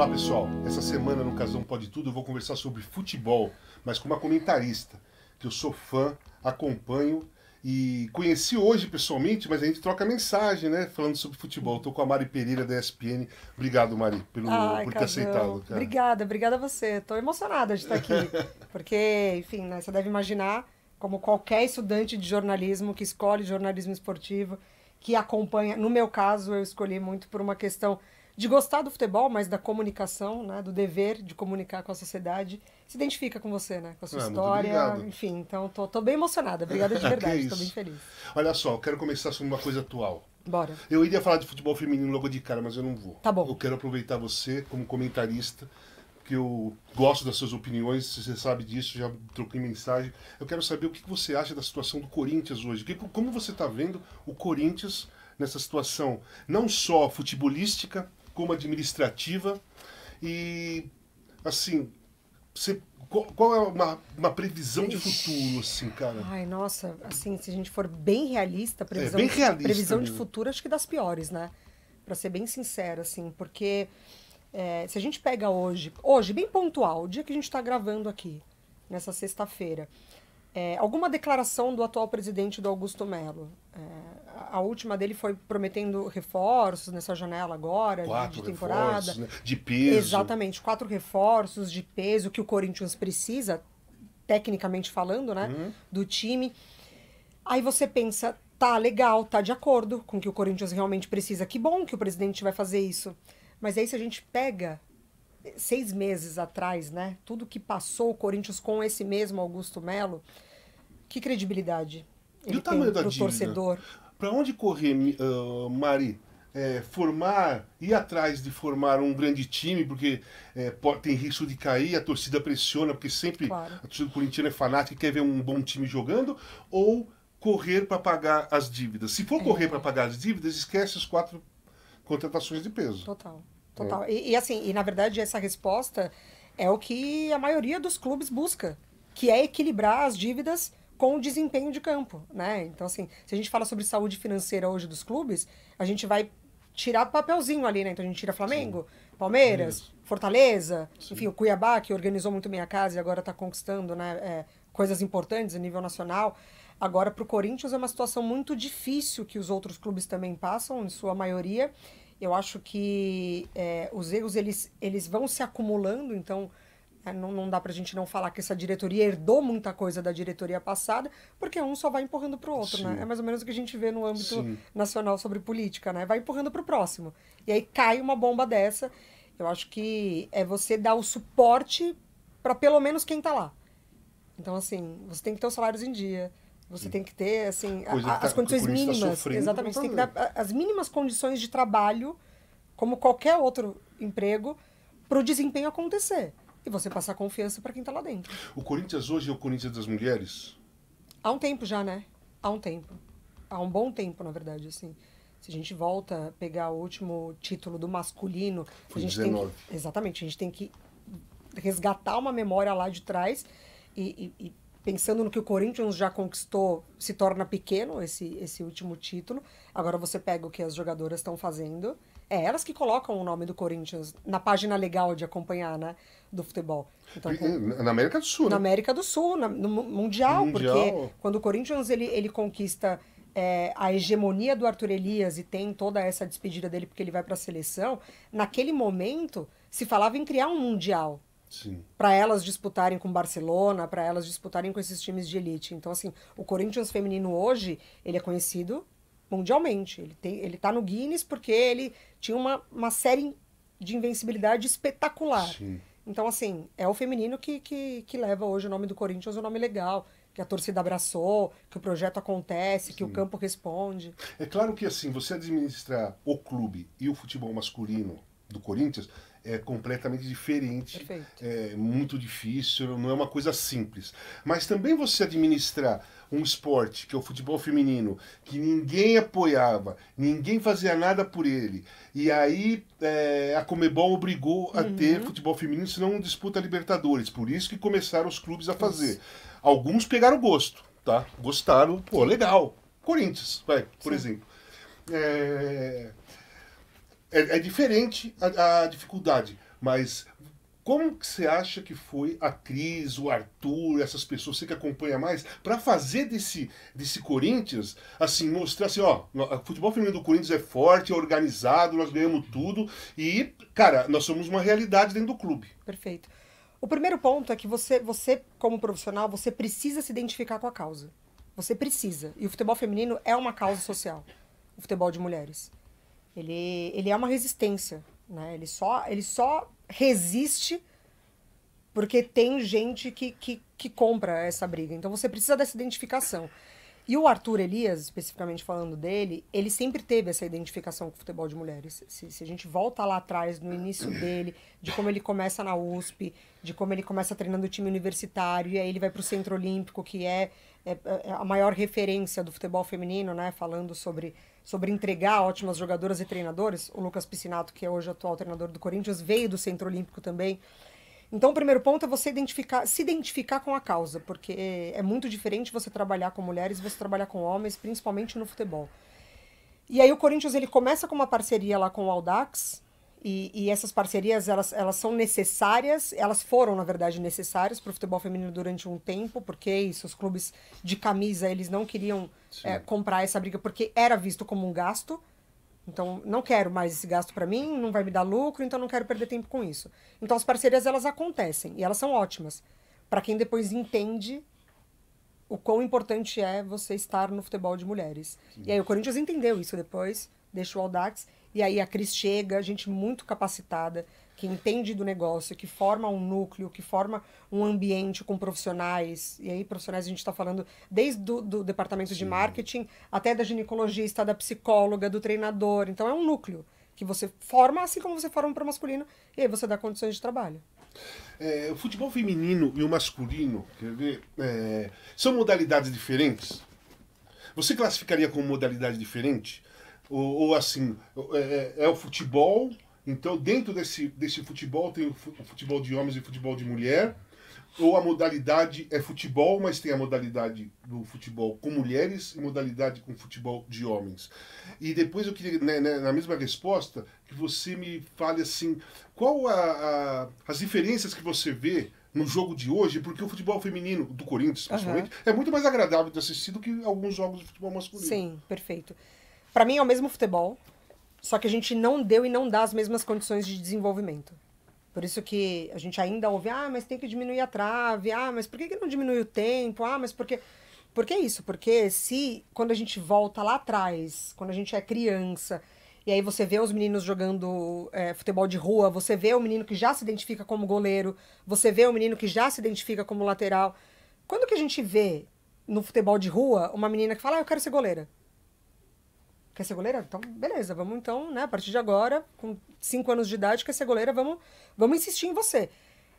Olá pessoal, essa semana no Casão Pode Tudo eu vou conversar sobre futebol, mas com uma comentarista, que eu sou fã, acompanho e conheci hoje pessoalmente, mas a gente troca mensagem, né, falando sobre futebol. Estou com a Mari Pereira da ESPN. Obrigado, Mari, por ter aceitado. Cara. Obrigada a você. Estou emocionada de estar aqui, porque, enfim, né, você deve imaginar, como qualquer estudante de jornalismo que escolhe jornalismo esportivo, que acompanha, no meu caso, eu escolhi muito por uma questão de gostar do futebol, mas da comunicação, né, do dever de comunicar com a sociedade, se identifica com você, né, com a sua história, enfim, então tô bem emocionada, obrigada de verdade, estou bem feliz. Olha só, eu quero começar sobre uma coisa atual. Bora. Eu iria falar de futebol feminino logo de cara, mas eu não vou. Tá bom. Eu quero aproveitar você como comentarista, que eu gosto das suas opiniões, você sabe disso, já troquei mensagem. Eu quero saber o que você acha da situação do Corinthians hoje. Como você está vendo o Corinthians nessa situação, não só futebolística, como administrativa, e assim, qual é uma previsão de futuro, assim, cara? Ai, nossa, assim, se a gente for bem realista, previsão de futuro acho que das piores, né? Pra ser bem sincera, assim, porque se a gente pega hoje, bem pontual, o dia que a gente tá gravando aqui, nessa sexta-feira, alguma declaração do atual presidente do Augusto Melo. A última dele foi prometendo reforços nessa janela agora, de temporada. Reforços, né? De peso. Exatamente, 4 reforços de peso que o Corinthians precisa, tecnicamente falando, né, do time. Aí você pensa, tá legal, tá de acordo com o que o Corinthians realmente precisa. Que bom que o presidente vai fazer isso. Mas aí se a gente pega 6 meses atrás, né, tudo que passou o Corinthians com esse mesmo Augusto Melo, que credibilidade ele tem pro torcedor? Para onde correr, Mari? Ir atrás de formar um grande time, porque tem risco de cair, a torcida pressiona, porque sempre a torcida corintiana é fanática e quer ver um bom time jogando, ou correr para pagar as dívidas? Se for correr para pagar as dívidas, esquece as 4 contratações de peso. Total. E na verdade essa resposta é o que a maioria dos clubes busca, que é equilibrar as dívidas com o desempenho de campo, né? Então, assim, se a gente fala sobre saúde financeira hoje dos clubes, a gente vai tirar papelzinho ali, né? Então a gente tira Flamengo, Palmeiras, Fortaleza, enfim, o Cuiabá, que organizou muito bem a casa e agora está conquistando, né, coisas importantes a nível nacional. Agora, para o Corinthians é uma situação muito difícil que os outros clubes também passam, em sua maioria. Eu acho que os erros eles vão se acumulando, então não dá pra gente não falar que essa diretoria herdou muita coisa da diretoria passada, porque um só vai empurrando pro outro, né? É mais ou menos o que a gente vê no âmbito nacional sobre política, né? Vai empurrando pro próximo. E aí cai uma bomba dessa. Eu acho que é você dar o suporte para pelo menos quem tá lá. Então, assim, você tem que ter os salários em dia. Você tem que ter, assim, as condições mínimas. Exatamente. Você tem que dar as mínimas condições de trabalho, como qualquer outro emprego, para o desempenho acontecer. E você passar confiança para quem está lá dentro. O Corinthians hoje é o Corinthians das mulheres? Há um tempo já, né? Há um bom tempo, na verdade, assim. Se a gente volta a pegar o último título do masculino... Foi a gente 19. Exatamente. A gente tem que resgatar uma memória lá de trás e pensando no que o Corinthians já conquistou, se torna pequeno esse último título. Agora você pega o que as jogadoras estão fazendo. Elas que colocam o nome do Corinthians na página legal de acompanhar, né, do futebol. Então, na América do Sul, na né? América do Sul, no Mundial, porque quando o Corinthians ele conquista a hegemonia do Arthur Elias e tem toda essa despedida dele porque ele vai para a seleção, naquele momento se falava em criar um Mundial. Para elas disputarem com Barcelona, para elas disputarem com esses times de elite. Então, assim, o Corinthians feminino hoje, ele é conhecido mundialmente. Ele tá no Guinness porque ele tinha uma série de invencibilidade espetacular. Então, assim, é o feminino que leva hoje o nome do Corinthians, um nome legal, que a torcida abraçou, que o projeto acontece, que o campo responde. É claro que, assim, você administrar o clube e o futebol masculino do Corinthians é completamente diferente. Perfeito. É muito difícil, não é uma coisa simples. Mas também você administrar um esporte, que é o futebol feminino, que ninguém apoiava, ninguém fazia nada por ele, e aí a Conmebol obrigou a ter futebol feminino, senão não disputa Libertadores. Por isso que começaram os clubes a fazer. Alguns pegaram gosto, tá? Gostaram, pô, legal. Corinthians, por exemplo. É diferente a dificuldade, mas como que você acha que foi a Cris, o Arthur, essas pessoas, você que acompanha mais, para fazer desse Corinthians, assim, mostrar assim, ó, o futebol feminino do Corinthians é forte, é organizado, nós ganhamos tudo e, cara, nós somos uma realidade dentro do clube. Perfeito. O primeiro ponto é que você, como profissional, você precisa se identificar com a causa. Você precisa. E o futebol feminino é uma causa social. O futebol de mulheres. Ele é uma resistência, né? Ele só resiste porque tem gente que compra essa briga. Então você precisa dessa identificação. E o Arthur Elias, especificamente falando dele, ele sempre teve essa identificação com o futebol de mulheres. Se a gente volta lá atrás, no início dele, de como ele começa na USP, de como ele começa treinando o time universitário, e aí ele vai para o Centro Olímpico, que é a maior referência do futebol feminino, né? Falando sobre entregar ótimas jogadoras e treinadores. O Lucas Piscinato, que é hoje o atual treinador do Corinthians, veio do Centro Olímpico também. Então, o primeiro ponto é você se identificar com a causa, porque é muito diferente você trabalhar com mulheres e você trabalhar com homens, principalmente no futebol. E aí o Corinthians ele começa com uma parceria lá com o Audax, e essas parcerias elas são necessárias, elas foram, na verdade, necessárias para o futebol feminino durante um tempo, porque isso, os clubes de camisa eles não queriam comprar essa briga, porque era visto como um gasto. Então, não quero mais esse gasto para mim, não vai me dar lucro, então não quero perder tempo com isso. Então, as parcerias, elas acontecem, e elas são ótimas. Para quem depois entende o quão importante é você estar no futebol de mulheres. Sim. E aí o Corinthians entendeu isso depois, deixa o Audax, e aí a Cris chega, gente muito capacitada, que entende do negócio, que forma um núcleo, que forma um ambiente com profissionais. E aí, profissionais, a gente está falando desde do departamento Sim. de marketing, até da ginecologista, da psicóloga, do treinador. Então, é um núcleo que você forma, assim como você forma para o masculino, e aí você dá condições de trabalho. O futebol feminino e o masculino, quer ver, são modalidades diferentes? Você classificaria como modalidade diferente? Ou assim, é o futebol... Então, dentro desse futebol, tem o futebol de homens e o futebol de mulher, ou a modalidade é futebol, mas tem a modalidade do futebol com mulheres e modalidade com futebol de homens. E depois eu queria, na mesma resposta, que você me fale assim, qual as diferenças que você vê no jogo de hoje, porque o futebol feminino, do Corinthians, principalmente, é muito mais agradável de assistir do que alguns jogos de futebol masculino. Sim, perfeito. Para mim é o mesmo futebol, só que a gente não deu e não dá as mesmas condições de desenvolvimento. Por isso que a gente ainda ouve, mas tem que diminuir a trave, mas por que não diminui o tempo? Mas por quê? Por que isso? Porque quando a gente volta lá atrás, quando a gente é criança, e aí você vê os meninos jogando futebol de rua, você vê o menino que já se identifica como goleiro, você vê o menino que já se identifica como lateral. Quando que a gente vê no futebol de rua uma menina que fala, eu quero ser goleira? Quer ser goleira? Então, beleza, vamos então, né, a partir de agora, com 5 anos de idade, quer ser goleira, vamos insistir em você.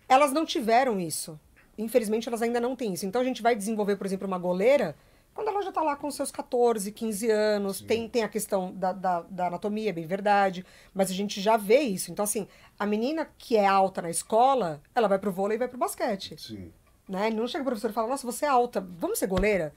Elas não tiveram isso. Infelizmente, elas ainda não têm isso. Então, a gente vai desenvolver, por exemplo, uma goleira quando ela já tá lá com seus 14, 15 anos. Tem a questão da anatomia, é bem verdade, mas a gente já vê isso. Então, assim, a menina que é alta na escola, ela vai pro vôlei e vai pro basquete. Sim. Né? Não chega o professor e fala, nossa, você é alta, vamos ser goleira?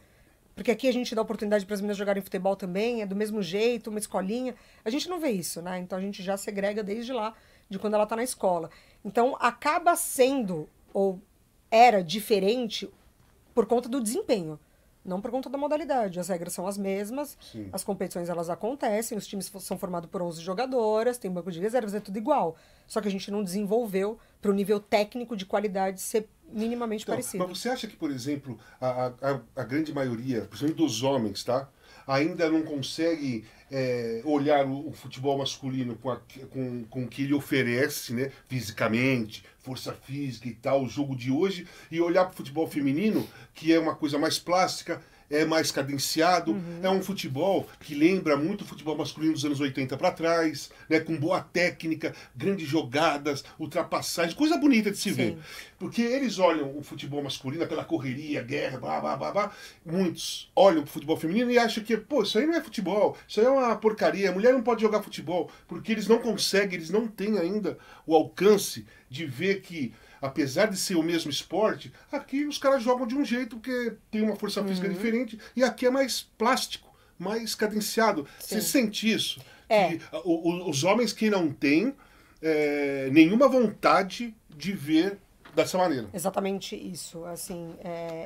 Porque aqui a gente dá oportunidade para as meninas jogarem futebol também, é do mesmo jeito, uma escolinha. A gente não vê isso, né? Então a gente já segrega desde lá, de quando ela está na escola. Então acaba sendo, ou era diferente, por conta do desempenho, não por conta da modalidade. As regras são as mesmas, Sim. As competições elas acontecem, os times são formados por 11 jogadoras, tem banco de reservas, é tudo igual. Só que a gente não desenvolveu para o nível técnico de qualidade ser minimamente parecido. Mas você acha que, por exemplo, a grande maioria, principalmente dos homens, tá? Ainda não consegue olhar o futebol masculino com o que ele oferece, né? Fisicamente, força física e tal, o jogo de hoje, e olhar para o futebol feminino, que é uma coisa mais plástica, é mais cadenciado, é um futebol que lembra muito o futebol masculino dos anos 80 para trás, né, com boa técnica, grandes jogadas, ultrapassagens, coisa bonita de se ver. Porque eles olham o futebol masculino, aquela correria, guerra, blá, blá, blá, blá. Muitos olham o futebol feminino e acham que, isso aí não é futebol, isso aí é uma porcaria, a mulher não pode jogar futebol, porque eles não conseguem, eles não têm ainda o alcance de ver que, apesar de ser o mesmo esporte, aqui os caras jogam de um jeito porque tem uma força física diferente e aqui é mais plástico, mais cadenciado. Sim. Você sente isso? Que os homens que não têm, nenhuma vontade de ver dessa maneira. Exatamente isso, assim,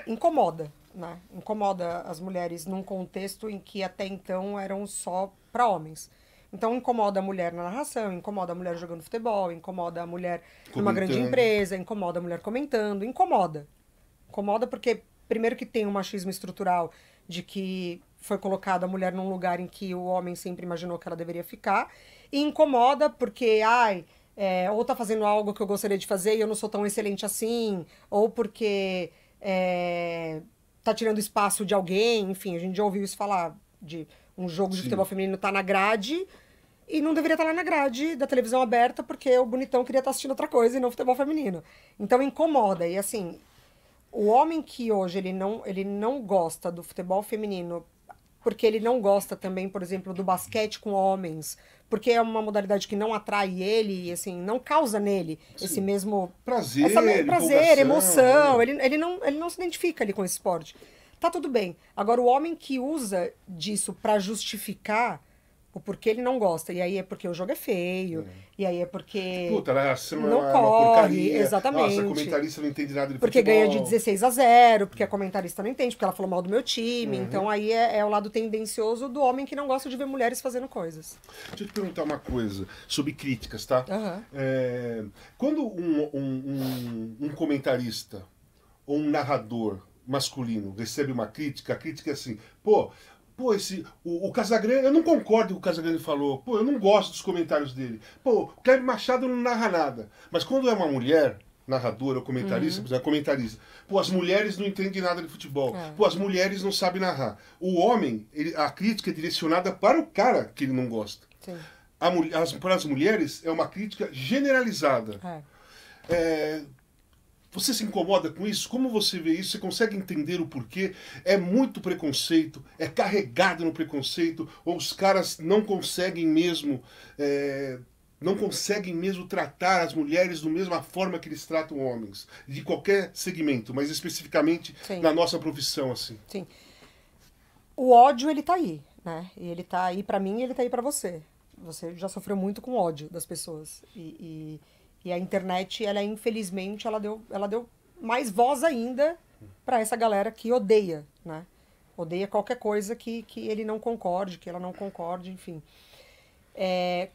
incomoda, né? Incomoda as mulheres num contexto em que até então eram só para homens. Então incomoda a mulher na narração, incomoda a mulher jogando futebol, incomoda a mulher numa grande Comentando. empresa, incomoda a mulher comentando, incomoda. Incomoda porque, primeiro que tem um machismo estrutural de que foi colocada a mulher num lugar em que o homem sempre imaginou que ela deveria ficar, e incomoda porque, ou tá fazendo algo que eu gostaria de fazer e eu não sou tão excelente assim, ou porque tá tirando espaço de alguém, enfim, a gente já ouviu isso falar de um jogo de Sim. futebol feminino tá na grade e não deveria estar lá na grade da televisão aberta porque o bonitão queria estar assistindo outra coisa e não futebol feminino. Então incomoda, e assim, o homem que hoje ele não gosta do futebol feminino porque ele não gosta também, por exemplo, do basquete com homens, porque é uma modalidade que não atrai ele, e assim, não causa nele esse mesmo Prazer, prazer, emoção, né? ele não se identifica ali com esse esporte. Tá tudo bem. Agora, o homem que usa disso pra justificar o porquê ele não gosta, e aí é porque o jogo é feio, e aí é porque Puta, a narração não é uma corre, porcaria. exatamente. Nossa, a comentarista não entende nada de Porque futebol. ganha de 16-0, porque a comentarista não entende, porque ela falou mal do meu time. Então aí é o lado tendencioso do homem que não gosta de ver mulheres fazendo coisas. Deixa eu te perguntar uma coisa sobre críticas, tá? Aham. Quando um comentarista ou um narrador masculino recebe uma crítica, a crítica é assim, pô, o Casagrande, eu não concordo com o que o Casagrande falou, pô, eu não gosto dos comentários dele, pô, o Cleber Machado não narra nada. Mas quando é uma mulher narradora ou comentarista, por exemplo, comentarista, pô, as mulheres não entendem nada de futebol, pô, as mulheres não sabem narrar. O homem, a crítica é direcionada para o cara que ele não gosta. Sim. Para as mulheres, é uma crítica generalizada. Você se incomoda com isso? Como você vê isso? Você consegue entender o porquê? É muito preconceito? É carregado no preconceito? Ou os caras não conseguem mesmo tratar as mulheres da mesma forma que eles tratam homens? De qualquer segmento, mas especificamente Sim. na nossa profissão, assim. Sim. O ódio, ele tá aí, né? E ele tá aí pra mim e ele tá aí pra você. Você já sofreu muito com ódio das pessoas. E a internet, ela infelizmente, ela deu mais voz ainda pra essa galera que odeia, né? Odeia qualquer coisa que ele não concorde, que ela não concorde, enfim.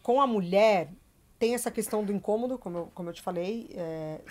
Com a mulher, tem essa questão do incômodo, como eu te falei.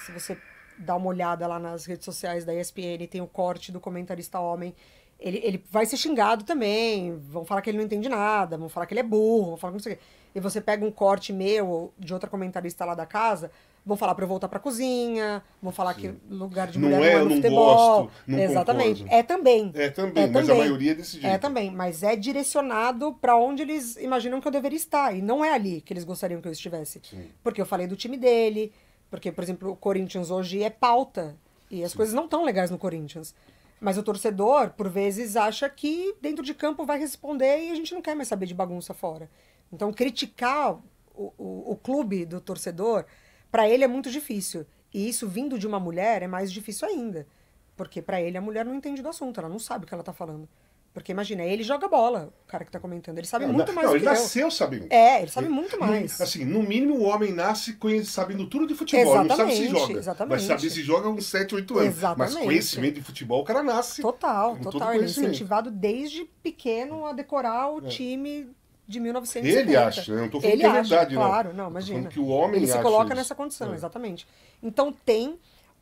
Se você dá uma olhada lá nas redes sociais da ESPN, tem o corte do comentarista homem. Ele vai ser xingado também, vão falar que ele não entende nada, vão falar que ele é burro, vão falar que não sei o quê. E você pega um corte meu ou de outra comentarista lá da casa, vão falar pra eu voltar pra cozinha, vão falar que lugar de mulher não é no eu não futebol. gosto, não Exatamente. concordo. É também. É também, mas a maioria é desse jeito. É também, mas é direcionado pra onde eles imaginam que eu deveria estar. E não é ali que eles gostariam que eu estivesse. Sim. Porque eu falei do time dele, porque, por exemplo, o Corinthians hoje é pauta. E as coisas não estão legais no Corinthians. Mas o torcedor, por vezes, acha que dentro de campo vai responder e a gente não quer mais saber de bagunça fora. Então, criticar o clube do torcedor, pra ele é muito difícil. E isso vindo de uma mulher é mais difícil ainda. Porque pra ele a mulher não entende do assunto, ela não sabe o que ela tá falando. Porque imagina, ele joga bola, o cara que tá comentando. Ele sabe muito mais do ele que eu. nasceu sabendo. Ele sabe muito mais. Assim, no mínimo o homem nasce sabendo tudo de futebol. Ele não sabe se joga. Exatamente. Vai saber se joga uns 7, 8 anos. Exatamente. Mas conhecimento de futebol, o cara nasce. Total. com todo Ele é conhecimento. incentivado desde pequeno a decorar o time de 1970. Ele acha, eu não tô falando Ele que é acha, verdade, não. claro, não, Eu tô imagina. falando que o homem ele se acha coloca isso. nessa condição, exatamente. Então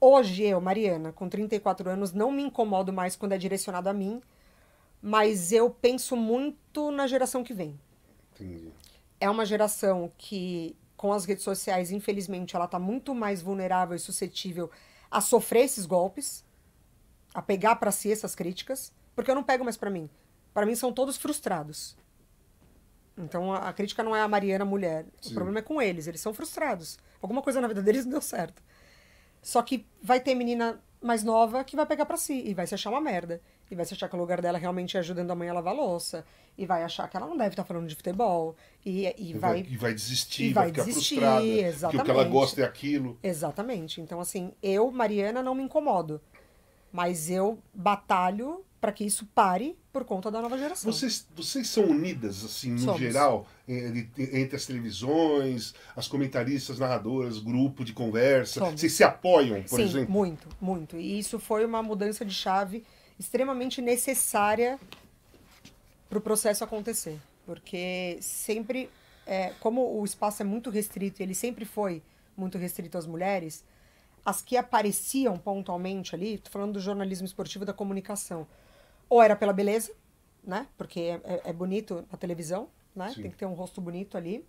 hoje eu, Mariana, com 34 anos, não me incomodo mais quando é direcionado a mim, mas eu penso muito na geração que vem. Entendi. É uma geração que, com as redes sociais, infelizmente, ela tá muito mais vulnerável e suscetível a sofrer esses golpes, a pegar pra si essas críticas, porque eu não pego mais pra mim. Pra mim são todos frustrados. Então a crítica não é a Mariana mulher. Sim. O problema é com eles são frustrados. Alguma coisa na vida deles não deu certo. Só que vai ter menina mais nova que vai pegar pra si e vai se achar uma merda. E vai se achar que o lugar dela realmente é ajudando a mãe a lavar louça. E vai achar que ela não deve estar falando de futebol. E vai desistir, e vai vai ficar desistir, frustrada. Porque o que ela exatamente. gosta é aquilo. Exatamente. Então, assim, eu, Mariana, não me incomodo. Mas eu batalho para que isso pare por conta da nova geração. Vocês são unidas, assim, no Somos. geral, entre as televisões, as comentaristas, narradoras, grupo de conversa? Somos. Vocês se apoiam, por Sim, exemplo? muito, muito. E isso foi uma mudança de chave extremamente necessária para o processo acontecer. Porque sempre, como o espaço é muito restrito, e ele sempre foi muito restrito às mulheres, as que apareciam pontualmente ali, tô falando do jornalismo esportivo e da comunicação, ou era pela beleza, né? Porque é bonito na televisão, né? Sim. Tem que ter um rosto bonito ali.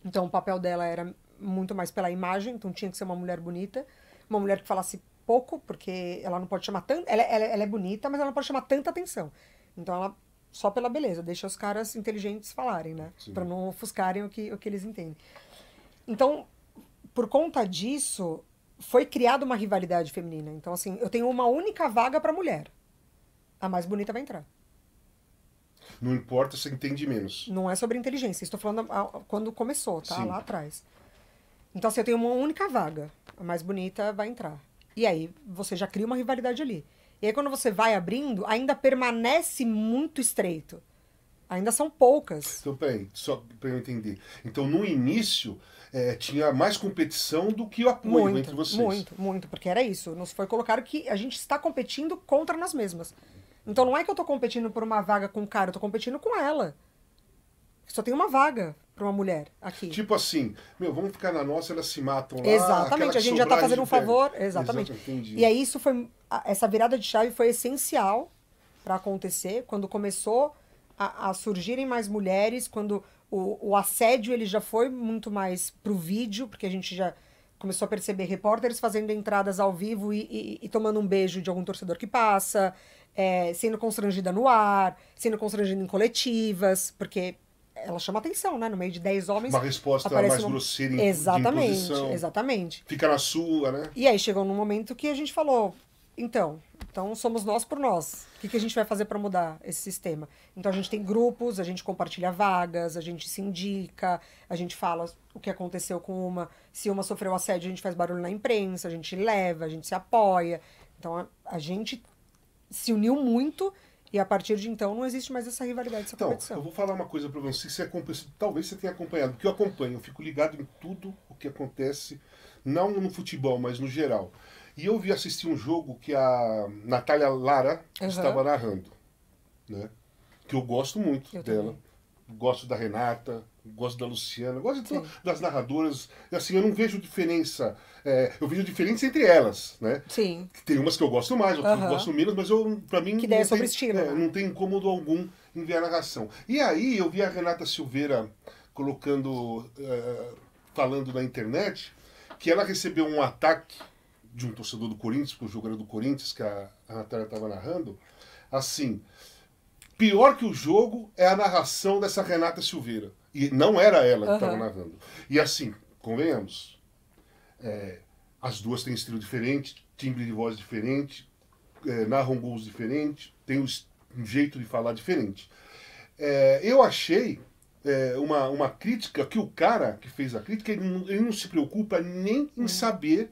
Então o papel dela era muito mais pela imagem, então tinha que ser uma mulher bonita, uma mulher que falasse pouco, porque ela não pode chamar tanto. Ela é bonita, mas ela não pode chamar tanta atenção. Então ela só pela beleza, deixa os caras inteligentes falarem, né? Sim. Pra não ofuscarem o que eles entendem. Então, por conta disso, foi criada uma rivalidade feminina. Então, assim, eu tenho uma única vaga pra mulher. A mais bonita vai entrar. Não importa se entende menos. Não é sobre inteligência. Estou falando quando começou, tá? Sim. Lá atrás. Então, assim, eu tenho uma única vaga. A mais bonita vai entrar. E aí, você já cria uma rivalidade ali. E aí, quando você vai abrindo, ainda permanece muito estreito. Ainda são poucas. Então, peraí, só para eu entender. Então, no início, tinha mais competição do que o apoio entre vocês. Muito. Porque era isso. Nos foi colocado que a gente está competindo contra nós mesmas. Então, não é que eu tô competindo por uma vaga com um cara, eu tô competindo com ela. Só tem uma vaga para uma mulher aqui. Tipo assim, vamos ficar na nossa, elas se matam lá. Exatamente, a gente já tá sobrar, fazendo um pega. favor. Exatamente. Entendi. E aí essa virada de chave foi essencial para acontecer quando começou a surgirem mais mulheres, quando o assédio ele já foi muito mais pro vídeo, porque a gente já começou a perceber repórteres fazendo entradas ao vivo e tomando um beijo de algum torcedor que passa, sendo constrangida no ar, sendo constrangida em coletivas, porque ela chama atenção, né? No meio de 10 homens. Uma resposta mais grosseira de imposição. Exatamente. Fica na sua, né? E aí chegou num momento que a gente falou, então somos nós por nós. O que a gente vai fazer para mudar esse sistema? Então a gente tem grupos, a gente compartilha vagas, a gente se indica, a gente fala o que aconteceu com uma. Se uma sofreu assédio, a gente faz barulho na imprensa, a gente leva, a gente se apoia. Então a gente se uniu muito. E a partir de então não existe mais essa rivalidade, essa competição. Eu vou falar uma coisa para você, talvez você tenha acompanhado, porque eu acompanho, eu fico ligado em tudo o que acontece, não no futebol, mas no geral. E eu vi assistir um jogo que a Natália Lara estava narrando, né? Que eu gosto muito dela. Também. Gosto da Renata, gosto da Luciana, gosto de das narradoras. E assim, eu não vejo diferença. Eu vejo diferença entre elas, né? Sim. Tem umas que eu gosto mais, outras que eu gosto menos, mas pra mim... Que ideia sobre estilo, né? Não tem incômodo algum em ver a narração. E aí eu vi a Renata Silveira falando na internet, que ela recebeu um ataque de um torcedor do Corinthians, porque o jogo era do Corinthians, que a Natália estava narrando, assim... Pior que o jogo é a narração dessa Renata Silveira. E não era ela que estava narrando. E assim, convenhamos, as duas têm estilo diferente, timbre de voz diferente, narram gols diferentes, têm um jeito de falar diferente. Eu achei uma crítica que o cara que fez a crítica, ele não se preocupa nem em saber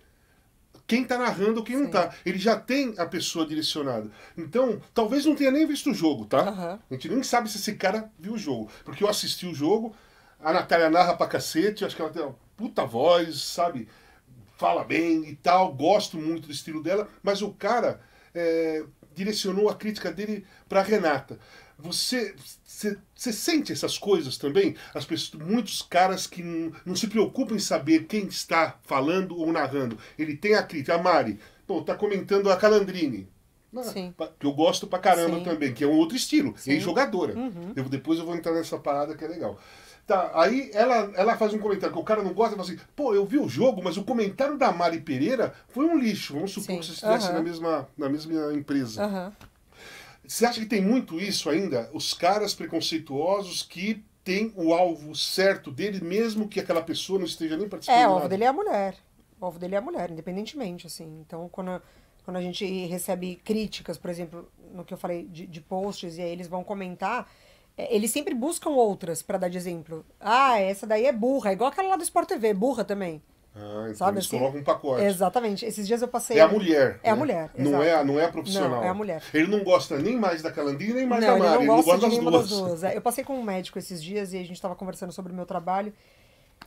quem está narrando ou quem não está. Ele já tem a pessoa direcionada. Então, talvez não tenha nem visto o jogo, tá? A gente nem sabe se esse cara viu o jogo. Porque eu assisti o jogo, a Natália narra pra cacete, acho que ela tem uma puta voz, sabe? Fala bem e tal, gosto muito do estilo dela, mas o cara direcionou a crítica dele pra Renata. Você sente essas coisas também? Muitos caras que não se preocupam em saber quem está falando ou narrando. Ele tem a crítica. A Mari, tá comentando a Calandrini. Sim. Que eu gosto pra caramba Sim. também, que é um outro estilo. Sim. É jogadora. Depois eu vou entrar nessa parada que é legal. Tá, aí ela faz um comentário que o cara não gosta e fala assim, eu vi o jogo, mas o comentário da Mari Pereira foi um lixo. Vamos supor que você estivesse na mesma empresa. Você acha que tem muito isso ainda? Os caras preconceituosos que têm o alvo certo dele, mesmo que aquela pessoa não esteja nem participando. O alvo dele é a mulher. O alvo dele é a mulher, independentemente, assim. Então, quando a gente recebe críticas, por exemplo, no que eu falei de posts, e aí eles vão comentar, eles sempre buscam outras para dar de exemplo. Essa daí é burra, igual aquela lá do Sport TV, burra também. Ah, então Sabe eles assim? colocam um pacote. Exatamente. Esses dias eu passei... É a mulher. É a né? mulher, Não exato. não é a profissional. Não, é a mulher. Ele não gosta nem mais da Calandrinha, nem mais Não, da ele Mari. não gosta de das nenhuma das duas. duas. Eu passei com um médico esses dias e a gente tava conversando sobre o meu trabalho.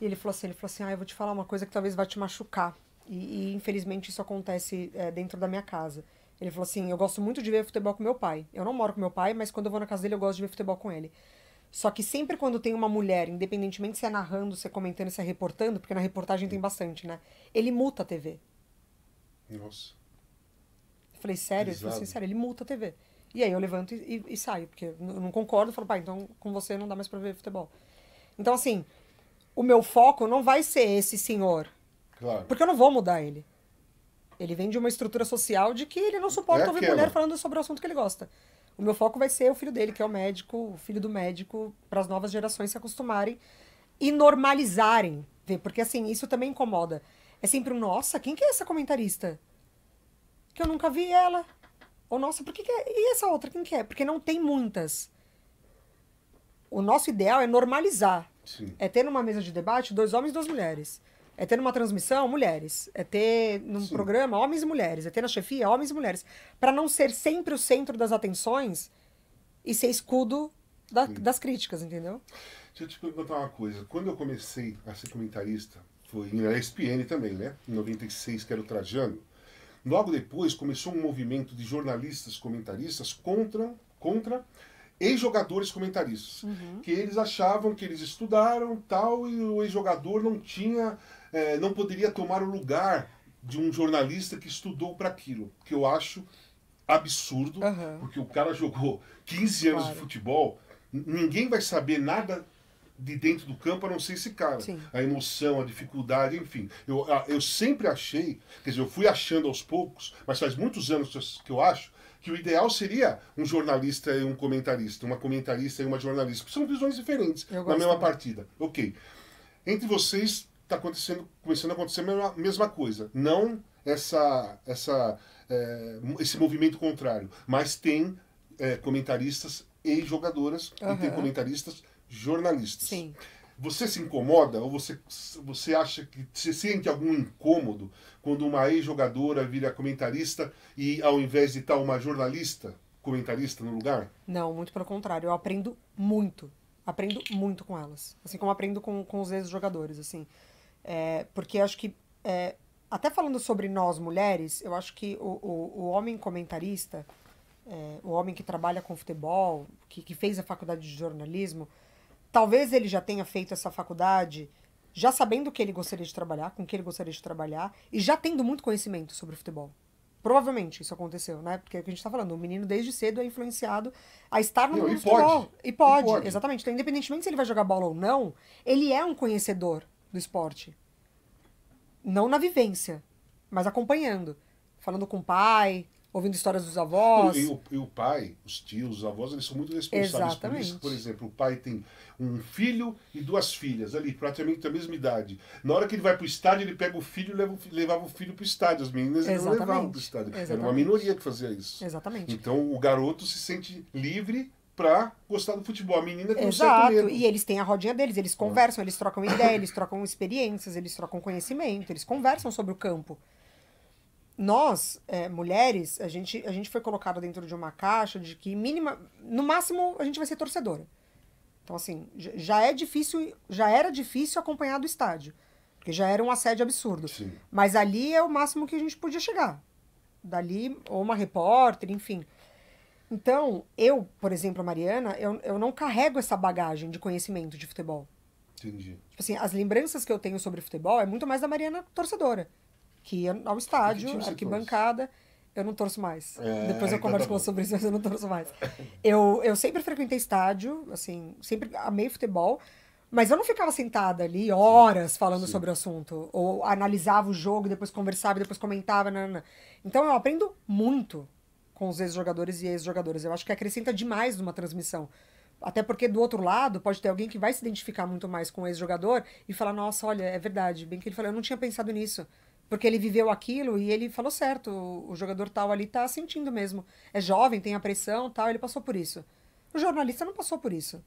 E ele falou assim, eu vou te falar uma coisa que talvez vai te machucar. E infelizmente isso acontece dentro da minha casa. Ele falou assim, eu gosto muito de ver futebol com meu pai. Eu não moro com meu pai, mas quando eu vou na casa dele eu gosto de ver futebol com ele. Só que sempre quando tem uma mulher, independentemente se é narrando, se é comentando, se é reportando, porque na reportagem tem bastante, né? Ele multa a TV. Nossa. Eu falei, sério? Ele falou assim, Pesado. sério, ele multa a TV. E aí eu levanto e saio, porque eu não concordo. Eu falo, pai, então com você não dá mais pra ver futebol. Então, assim, o meu foco não vai ser esse senhor, Claro. porque eu não vou mudar ele. Ele vem de uma estrutura social de que ele não suporta É ouvir aquela. mulher falando sobre o assunto que ele gosta. O meu foco vai ser o filho dele, que é o médico, o filho do médico, para as novas gerações se acostumarem e normalizarem. Ver, porque assim, isso também incomoda. É sempre um, nossa, quem que é essa comentarista? Que eu nunca vi ela. Ou, nossa, por que que é? E essa outra, quem que é? Porque não tem muitas. O nosso ideal é normalizar. Sim. É ter numa mesa de debate 2 homens e 2 mulheres. É ter numa transmissão mulheres. É ter num Sim. programa homens e mulheres. É ter na chefia homens e mulheres. Para não ser sempre o centro das atenções e ser escudo das críticas, entendeu? Deixa eu te perguntar uma coisa. Quando eu comecei a ser comentarista, foi na ESPN também, né? Em 96, que era o Trajano. Logo depois começou um movimento de jornalistas comentaristas contra ex-jogadores comentaristas. Que eles achavam que eles estudaram tal e o ex-jogador não tinha, não poderia tomar o lugar de um jornalista que estudou para aquilo. Que eu acho absurdo, Aham. porque o cara jogou 15 anos Claro. de futebol, ninguém vai saber nada de dentro do campo a não ser esse cara. Sim. A emoção, a dificuldade, enfim. Eu sempre achei, quer dizer, eu fui achando aos poucos, mas faz muitos anos que eu acho que o ideal seria um jornalista e um comentarista, uma comentarista e uma jornalista, porque são visões diferentes Eu na gosto mesma também. partida. Ok. Entre vocês está começando a acontecer a mesma coisa. Não esse movimento contrário, mas tem comentaristas e jogadoras e tem Aham. comentaristas jornalistas. Sim. Você se incomoda ou você acha que você sente algum incômodo quando uma ex-jogadora vira comentarista e ao invés de estar uma jornalista comentarista no lugar? Não, muito pelo contrário. Eu aprendo muito. Aprendo muito com elas. Assim como aprendo com os ex-jogadores, assim. Porque eu acho que, até falando sobre nós mulheres, eu acho que o homem comentarista, o homem que trabalha com futebol, que fez a faculdade de jornalismo, talvez ele já tenha feito essa faculdade já sabendo o que ele gostaria de trabalhar, com o que ele gostaria de trabalhar, e já tendo muito conhecimento sobre futebol. Provavelmente isso aconteceu, né? Porque é o que a gente tá falando, o menino desde cedo é influenciado a estar no Não, mundo e do futebol. pode. E pode, E pode. exatamente. Então, independentemente se ele vai jogar bola ou não, ele é um conhecedor do esporte. Não na vivência, mas acompanhando. Falando com o pai, ouvindo histórias dos avós. E o pai, os tios, os avós, eles são muito responsáveis por Exatamente. isso. Por exemplo, o pai tem um filho e 2 filhas, ali, praticamente da mesma idade. Na hora que ele vai pro estádio, ele pega o filho e levava o filho pro estádio. As meninas ele não levavam pro estádio. Era uma Exatamente. minoria que fazia isso. Exatamente. Então o garoto se sente livre pra gostar do futebol. A menina tem um certo Exato, medo. e eles têm a rodinha deles, eles conversam, eles trocam ideia, eles trocam experiências, eles trocam conhecimento, eles conversam sobre o campo. Nós, mulheres, a gente foi colocada dentro de uma caixa de que no máximo a gente vai ser torcedora. Então assim, já era difícil acompanhar do estádio, porque já era um assédio absurdo. Sim. Mas ali é o máximo que a gente podia chegar. Dali, ou uma repórter, enfim. Então, eu, por exemplo, a Mariana, eu não carrego essa bagagem de conhecimento de futebol. Entendi. Tipo assim, as lembranças que eu tenho sobre futebol é muito mais da Mariana torcedora, que ia ao Que estádio, time você arquibancada. Eu não torço mais. Depois eu então converso tá com bom. você sobre isso, mas eu não torço mais. Eu sempre frequentei estádio, assim, sempre amei futebol, mas eu não ficava sentada ali horas falando Sim. sobre o assunto, ou analisava o jogo, depois conversava, depois comentava. Nanana. Então eu aprendo muito com os ex-jogadores e ex-jogadoras. Eu acho que acrescenta demais numa transmissão. Até porque do outro lado pode ter alguém que vai se identificar muito mais com o ex-jogador e falar, nossa, olha, é verdade, bem que ele falou, eu não tinha pensado nisso. Porque ele viveu aquilo e ele falou certo, o jogador tal ali tá sentindo mesmo. É jovem, tem a pressão tal, ele passou por isso. O jornalista não passou por isso.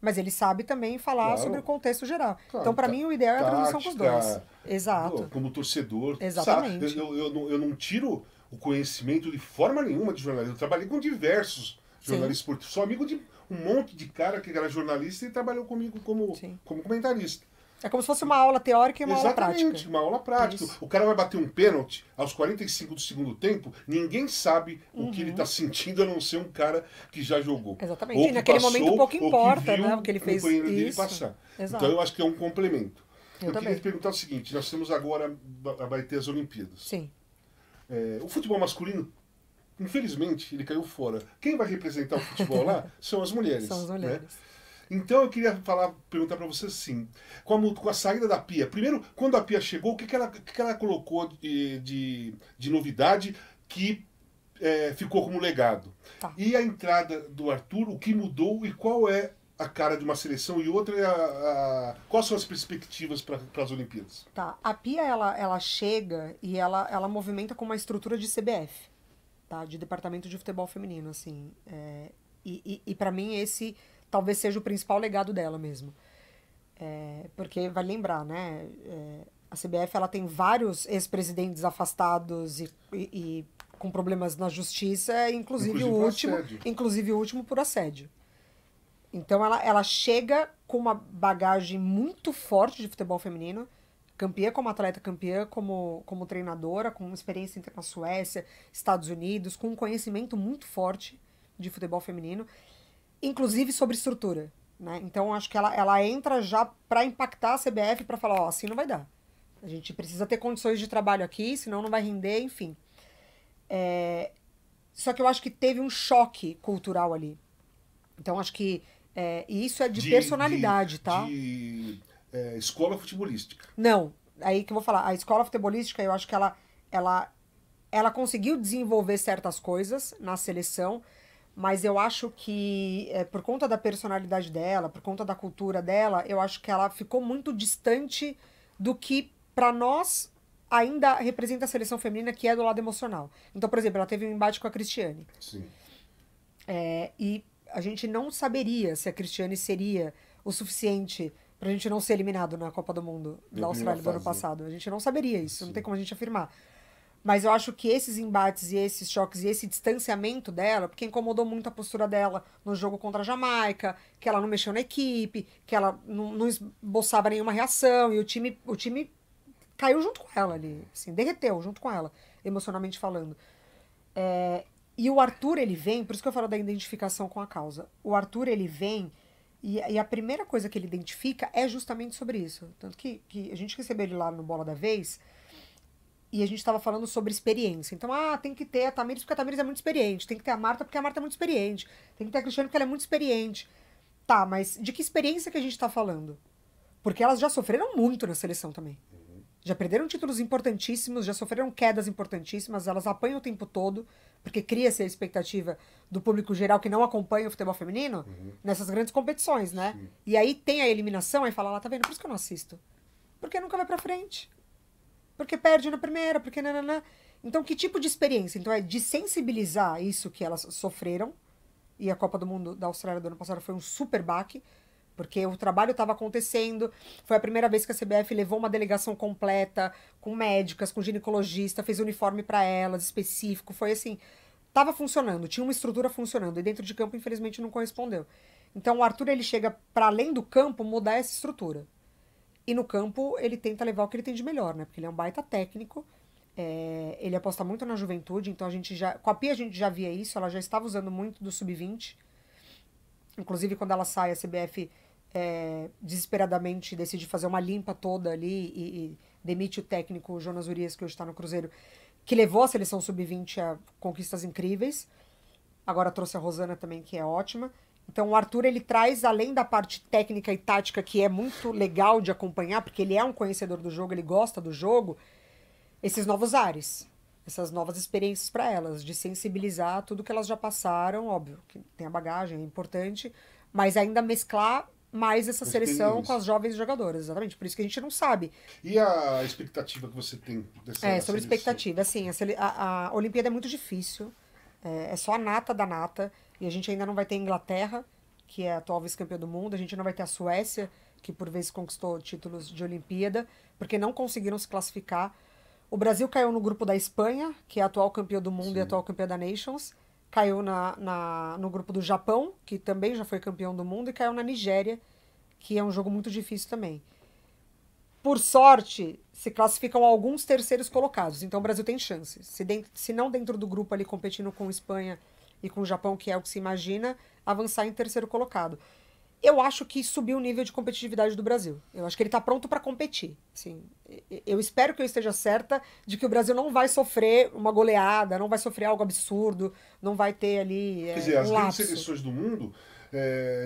Mas ele sabe também falar Claro. sobre o contexto geral. Claro, Então, para mim, o ideal é a transmissão com os dois. tática, Exato. como torcedor. Exatamente. Sabe? Eu não tiro o conhecimento de forma nenhuma de jornalismo. Eu trabalhei com diversos jornalistas esportivos. Sou amigo de um monte de cara que era jornalista e trabalhou comigo como comentarista. É como se fosse uma aula teórica e uma aula prática. Exatamente, uma aula prática. Isso. O cara vai bater um pênalti aos 45 do segundo tempo, ninguém sabe o que ele está sentindo, a não ser um cara que já jogou. Exatamente. Ou E que naquele passou, momento pouco ou importa, que viu né, o que ele fez. o companheiro dele Isso. passar. Exato. Então eu acho que é um complemento. Eu queria também. te perguntar o seguinte, nós temos agora, vai ter as Olimpíadas. Sim. O futebol masculino, infelizmente, ele caiu fora. Quem vai representar o futebol lá são as mulheres. São as mulheres. Né? Então eu queria perguntar para você assim, com a saída da Pia, primeiro, quando a Pia chegou, o que ela colocou de novidade que ficou como legado? Tá. E a entrada do Arthur, o que mudou e qual é a cara de uma seleção e outra é quais são as perspectivas para as Olimpíadas? Tá. A Pia, ela chega e ela movimenta com uma estrutura de CBF, tá? De Departamento de Futebol Feminino, assim. E para mim esse talvez seja o principal legado dela mesmo. Porque vai lembrar, né? A CBF ela tem vários ex-presidentes afastados e com problemas na justiça, inclusive o último por assédio. Então ela chega com uma bagagem muito forte de futebol feminino, campeã como atleta, campeã como treinadora, com experiência na Suécia, Estados Unidos, com um conhecimento muito forte de futebol feminino, inclusive sobre estrutura, né? Então acho que ela entra já para impactar a CBF, para falar, ó, assim não vai dar. A gente precisa ter condições de trabalho aqui, senão não vai render, enfim. Só que eu acho que teve um choque cultural ali. Então acho que e isso é de personalidade, tá? Escola futebolística. Não, aí que eu vou falar. A escola futebolística, eu acho que ela conseguiu desenvolver certas coisas na seleção, mas eu acho que por conta da personalidade dela, por conta da cultura dela, eu acho que ela ficou muito distante do que, para nós, ainda representa a seleção feminina, que é do lado emocional. Então, por exemplo, ela teve um embate com a Cristiane. Sim. E a gente não saberia se a Cristiane seria o suficiente pra gente não ser eliminado na Copa do Mundo da Austrália do ano passado. A gente não saberia isso, não tem como a gente afirmar. Mas eu acho que esses embates e esses choques e esse distanciamento dela, porque incomodou muito a postura dela no jogo contra a Jamaica, que ela não mexeu na equipe, que ela não esboçava nenhuma reação, e o time caiu junto com ela ali, assim, derreteu junto com ela, emocionalmente falando. E o Arthur, ele vem, por isso que eu falo da identificação com a causa. O Arthur, ele vem, e a primeira coisa que ele identifica é justamente sobre isso. Tanto que a gente recebeu ele lá no Bola da Vez, e a gente estava falando sobre experiência. Então, tem que ter a Tamires, porque a Tamires é muito experiente. Tem que ter a Marta, porque a Marta é muito experiente. Tem que ter a Cristiane, porque ela é muito experiente. Tá, mas de que experiência que a gente está falando? Porque elas já sofreram muito na seleção também. Já perderam títulos importantíssimos, já sofreram quedas importantíssimas, elas apanham o tempo todo, porque cria-se a expectativa do público geral que não acompanha o futebol feminino nessas grandes competições, né? Sim. E aí tem a eliminação, aí fala lá, tá vendo? Por isso que eu não assisto. Porque nunca vai pra frente. Porque perde na primeira, porque nananã. Então, que tipo de experiência? Então, é de sensibilizar isso que elas sofreram, e a Copa do Mundo da Austrália do ano passado foi um super baque, porque o trabalho estava acontecendo, foi a primeira vez que a CBF levou uma delegação completa, com médicas, com ginecologista, fez uniforme para elas, específico, foi assim, estava funcionando, tinha uma estrutura funcionando, e dentro de campo, infelizmente, não correspondeu. Então, o Arthur, ele chega para além do campo, mudar essa estrutura. E no campo, ele tenta levar o que ele tem de melhor, né? Porque ele é um baita técnico, ele aposta muito na juventude, então com a Pia a gente já via isso, ela já estava usando muito do sub-20, inclusive quando ela sai, a CBF desesperadamente decide fazer uma limpa toda ali e demite o técnico Jonas Urias, que hoje está no Cruzeiro, que levou a seleção sub-20 a conquistas incríveis. Agora trouxe a Rosana também, que é ótima. Então o Arthur, ele traz, além da parte técnica e tática, que é muito legal de acompanhar, porque ele é um conhecedor do jogo, ele gosta do jogo, esses novos ares, essas novas experiências para elas, de sensibilizar tudo que elas já passaram, óbvio, que tem a bagagem, é importante, mas ainda mesclar mais essa seleção com as jovens jogadoras, exatamente, por isso que a gente não sabe. E a expectativa que você tem dessa seleção? Sobre expectativa, assim, a Olimpíada é muito difícil, é só a nata da nata, e a gente ainda não vai ter Inglaterra, que é a atual vice-campeã do mundo. A gente não vai ter a Suécia, que por vezes conquistou títulos de Olimpíada, porque não conseguiram se classificar. O Brasil caiu no grupo da Espanha, que é a atual campeã do mundo e a atual campeã da Nations. Caiu no grupo do Japão, que também já foi campeão do mundo, e caiu na Nigéria, que é um jogo muito difícil também. Por sorte, se classificam alguns terceiros colocados, então o Brasil tem chance. Se não dentro do grupo ali competindo com Espanha e com o Japão, que é o que se imagina, avançar em terceiro colocado. Eu acho que subiu o nível de competitividade do Brasil. Eu acho que ele está pronto para competir. Assim, eu espero que eu esteja certa de que o Brasil não vai sofrer uma goleada, não vai sofrer algo absurdo, não vai ter ali Quer dizer, as um grandes lapso. seleções do mundo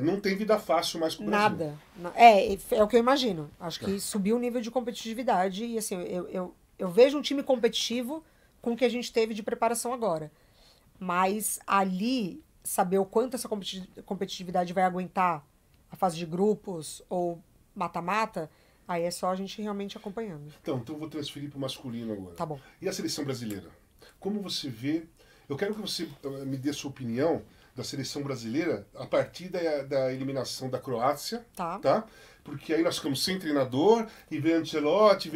não tem vida fácil mais pro Brasil. Nada. É o que eu imagino. Acho que subiu o nível de competitividade e assim, eu vejo um time competitivo com o que a gente teve de preparação agora. Mas ali, saber o quanto essa competitividade vai aguentar a fase de grupos ou mata-mata, aí é só a gente realmente acompanhando. Então eu vou transferir para o masculino agora. Tá bom. E a seleção brasileira? Como você vê... Eu quero que você me dê a sua opinião da seleção brasileira a partir da eliminação da Croácia, tá? Porque aí nós ficamos sem treinador, e vem Ancelotti,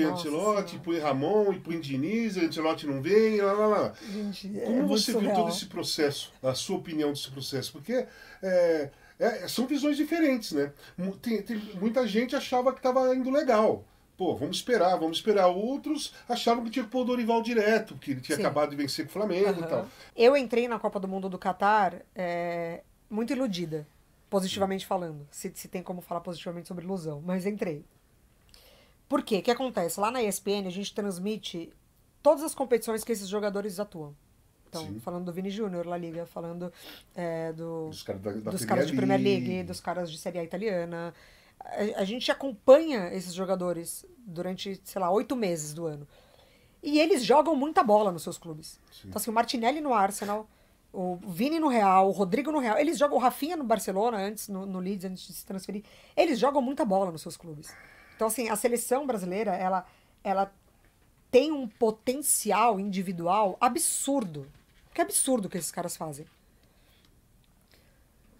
põe Ramon, e põe Diniz, e Ancelotti não vem, lá, lá, lá. Gente, Como você viu todo esse processo, a sua opinião desse processo? Porque são visões diferentes, né? Tem muita gente achava que estava indo legal. Pô, vamos esperar. Outros achavam que tinha que pôr o Dorival direto, que ele tinha acabado de vencer com o Flamengo e tal. Eu entrei na Copa do Mundo do Catar muito iludida, positivamente falando. Se tem como falar positivamente sobre ilusão, mas entrei. Por quê? O que acontece? Lá na ESPN a gente transmite todas as competições que esses jogadores atuam. Então, falando do Vini Júnior, La Liga, falando dos caras de Premier League, dos caras de Série A italiana. A gente acompanha esses jogadores durante, sei lá, 8 meses do ano. E eles jogam muita bola nos seus clubes. Sim. Então, assim, o Martinelli no Arsenal, o Vini no Real, o Rodrigo no Real. Eles jogam o Rafinha no Barcelona, antes no Leeds, antes de se transferir. Eles jogam muita bola nos seus clubes. Então, assim, a seleção brasileira, ela tem um potencial individual absurdo. Que absurdo que esses caras fazem.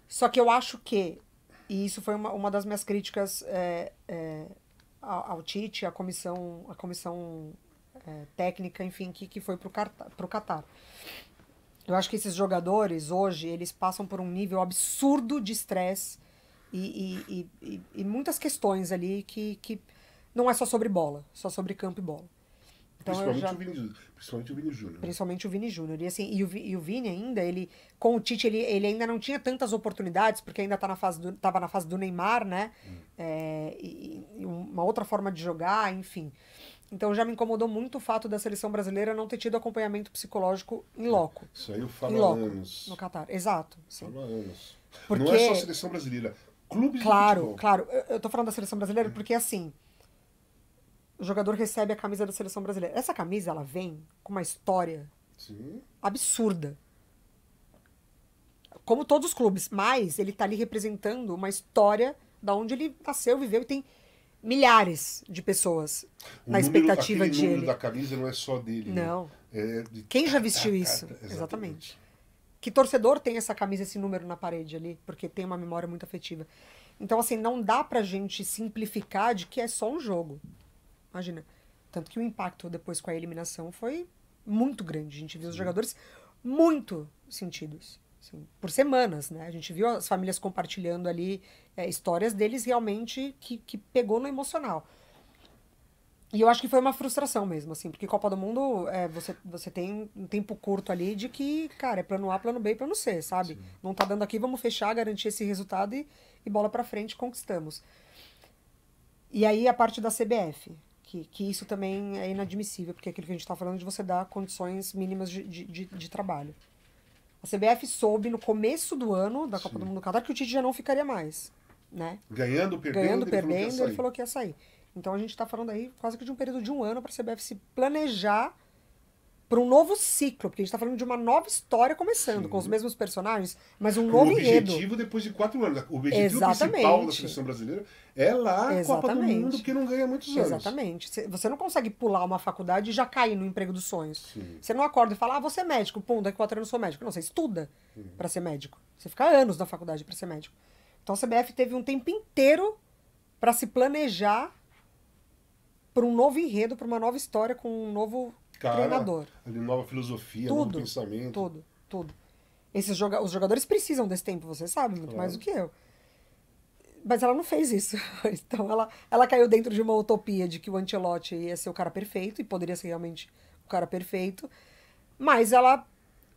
Só que eu acho que, e isso foi uma das minhas críticas ao Tite, à comissão técnica, enfim, que foi pro Catar. Eu acho que esses jogadores, hoje, eles passam por um nível absurdo de estresse e muitas questões ali que não é só sobre bola, só sobre campo e bola. Então, principalmente o Vini Júnior. Principalmente o Vini Júnior. E, assim, o Vini ainda, com o Tite, ele ainda não tinha tantas oportunidades, porque ainda tava na fase do Neymar, né? E uma outra forma de jogar, enfim. Então já me incomodou muito o fato da seleção brasileira não ter tido acompanhamento psicológico em loco. Isso aí eu falo há anos. No Catar, exato. Sim. Falo há anos. Porque... Não é só a seleção brasileira. Clubes de futebol. Claro. Eu tô falando da seleção brasileira porque, assim, o jogador recebe a camisa da seleção brasileira. Essa camisa, ela vem com uma história absurda. Como todos os clubes. Mas ele tá ali representando uma história da onde ele nasceu, viveu e tem milhares de pessoas na expectativa de ele. O número da camisa não é só dele. Não. Né? Quem já vestiu isso? Exatamente. Que torcedor tem essa camisa, esse número na parede ali? Porque tem uma memória muito afetiva. Então, assim, não dá pra gente simplificar de que é só um jogo. Imagina. Tanto que o impacto depois com a eliminação foi muito grande. A gente viu os jogadores muito sentidos. Assim, por semanas, né? A gente viu as famílias compartilhando ali histórias deles realmente que pegou no emocional. E eu acho que foi uma frustração mesmo, assim, porque Copa do Mundo, você tem um tempo curto ali de que, cara, é plano A, plano B e plano C, sabe? Sim. Não tá dando aqui, vamos fechar, garantir esse resultado e bola pra frente, conquistamos. E aí a parte da CBF, que isso também é inadmissível, porque é aquilo que a gente tá falando de você dar condições mínimas de trabalho. A CBF soube no começo do ano da Copa do Mundo do Catar que o Tite já não ficaria mais, né? Ganhando, perdendo, ele falou que ia sair. Então a gente está falando aí quase que de um período de um ano para a CBF se planejar para um novo ciclo, porque a gente está falando de uma nova história começando, com os mesmos personagens, mas um novo enredo. O objetivo depois de 4 anos. O objetivo principal da seleção brasileira é lá a Copa do Mundo, que não ganha muitos anos. Exatamente. Você não consegue pular uma faculdade e já cair no emprego dos sonhos. Sim. Você não acorda e fala, você é médico, pum, daqui 4 anos eu sou médico. Não, você estuda para ser médico. Você fica anos na faculdade para ser médico. Então a CBF teve um tempo inteiro para se planejar para um novo enredo, para uma nova história com um novo treinador. Ali, nova filosofia, Tudo, novo pensamento. Tudo. Os jogadores precisam desse tempo, você sabe, muito mais do que eu. Mas ela não fez isso. Então ela caiu dentro de uma utopia de que o Ancelotti ia ser o cara perfeito, e poderia ser realmente o cara perfeito. Mas ela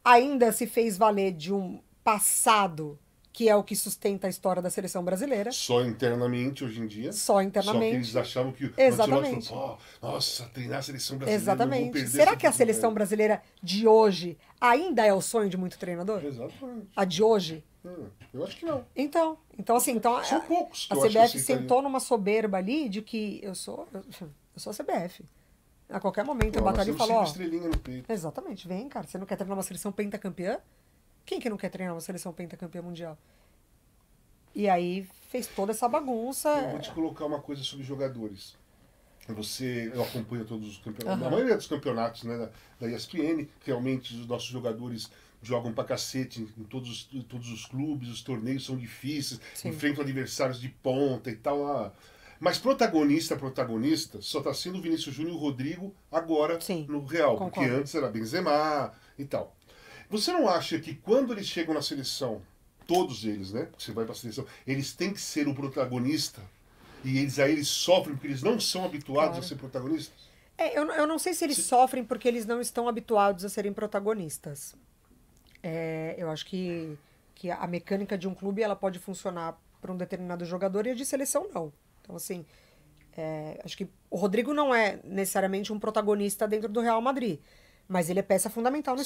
ainda se fez valer de um passado que é o que sustenta a história da seleção brasileira. Só internamente, hoje em dia. Só internamente. Só que eles achavam que o Exatamente. falou, nossa, treinar a seleção brasileira. Exatamente. Será que a seleção brasileira de hoje ainda é o sonho de muito treinador? Exatamente. A de hoje? Eu acho que não. Então assim, São poucos. A CBF sentou numa soberba ali de que eu sou a CBF. A qualquer momento eu bato ali e falo, ó. Estrelinha no peito. Exatamente, vem, cara. Você não quer treinar uma seleção pentacampeã? Quem que não quer treinar uma seleção pentacampeã mundial? E aí fez toda essa bagunça. Eu vou te colocar uma coisa sobre jogadores. Eu acompanho todos os campeonatos, a maioria dos campeonatos, né, da ESPN. Realmente os nossos jogadores jogam pra cacete em todos os clubes, os torneios são difíceis, Sim. Enfrentam adversários de ponta e tal. Mas protagonista, só tá sendo o Vinícius Júnior e o Rodrigo agora. Sim, no Real. Concordo. Porque antes era Benzema e tal. Você não acha que quando eles chegam na seleção, todos eles, né? Porque você vai pra seleção, eles têm que ser o protagonista? E eles sofrem porque eles não são habituados a ser protagonistas? Eu não sei se eles sofrem porque eles não estão habituados a serem protagonistas. Eu acho que a mecânica de um clube ela pode funcionar para um determinado jogador e a de seleção não. Então, assim, acho que o Rodrigo não é necessariamente um protagonista dentro do Real Madrid. Mas ele é peça fundamental no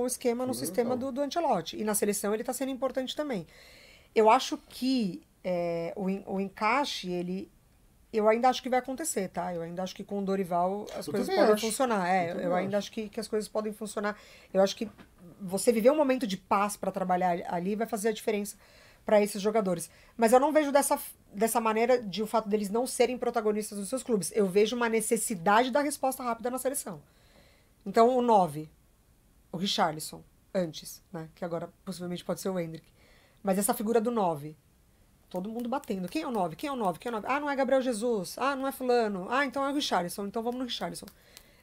esquema, no sistema do Ancelotti. E na seleção ele está sendo importante também. Eu acho que o encaixe, eu ainda acho que vai acontecer, tá? Eu ainda acho que com o Dorival as coisas podem funcionar. Eu ainda acho que as coisas podem funcionar. Eu acho que você viver um momento de paz para trabalhar ali vai fazer a diferença para esses jogadores. Mas eu não vejo dessa maneira de o fato deles não serem protagonistas dos seus clubes. Eu vejo uma necessidade da resposta rápida na seleção. Então, o 9, o Richarlison, antes, né? Que agora possivelmente pode ser o Endrick. Mas essa figura do 9, todo mundo batendo. Quem é o 9? Quem é o 9? Quem é o 9? Ah, não é Gabriel Jesus. Ah, não é fulano. Ah, então é o Richarlison. Então vamos no Richarlison.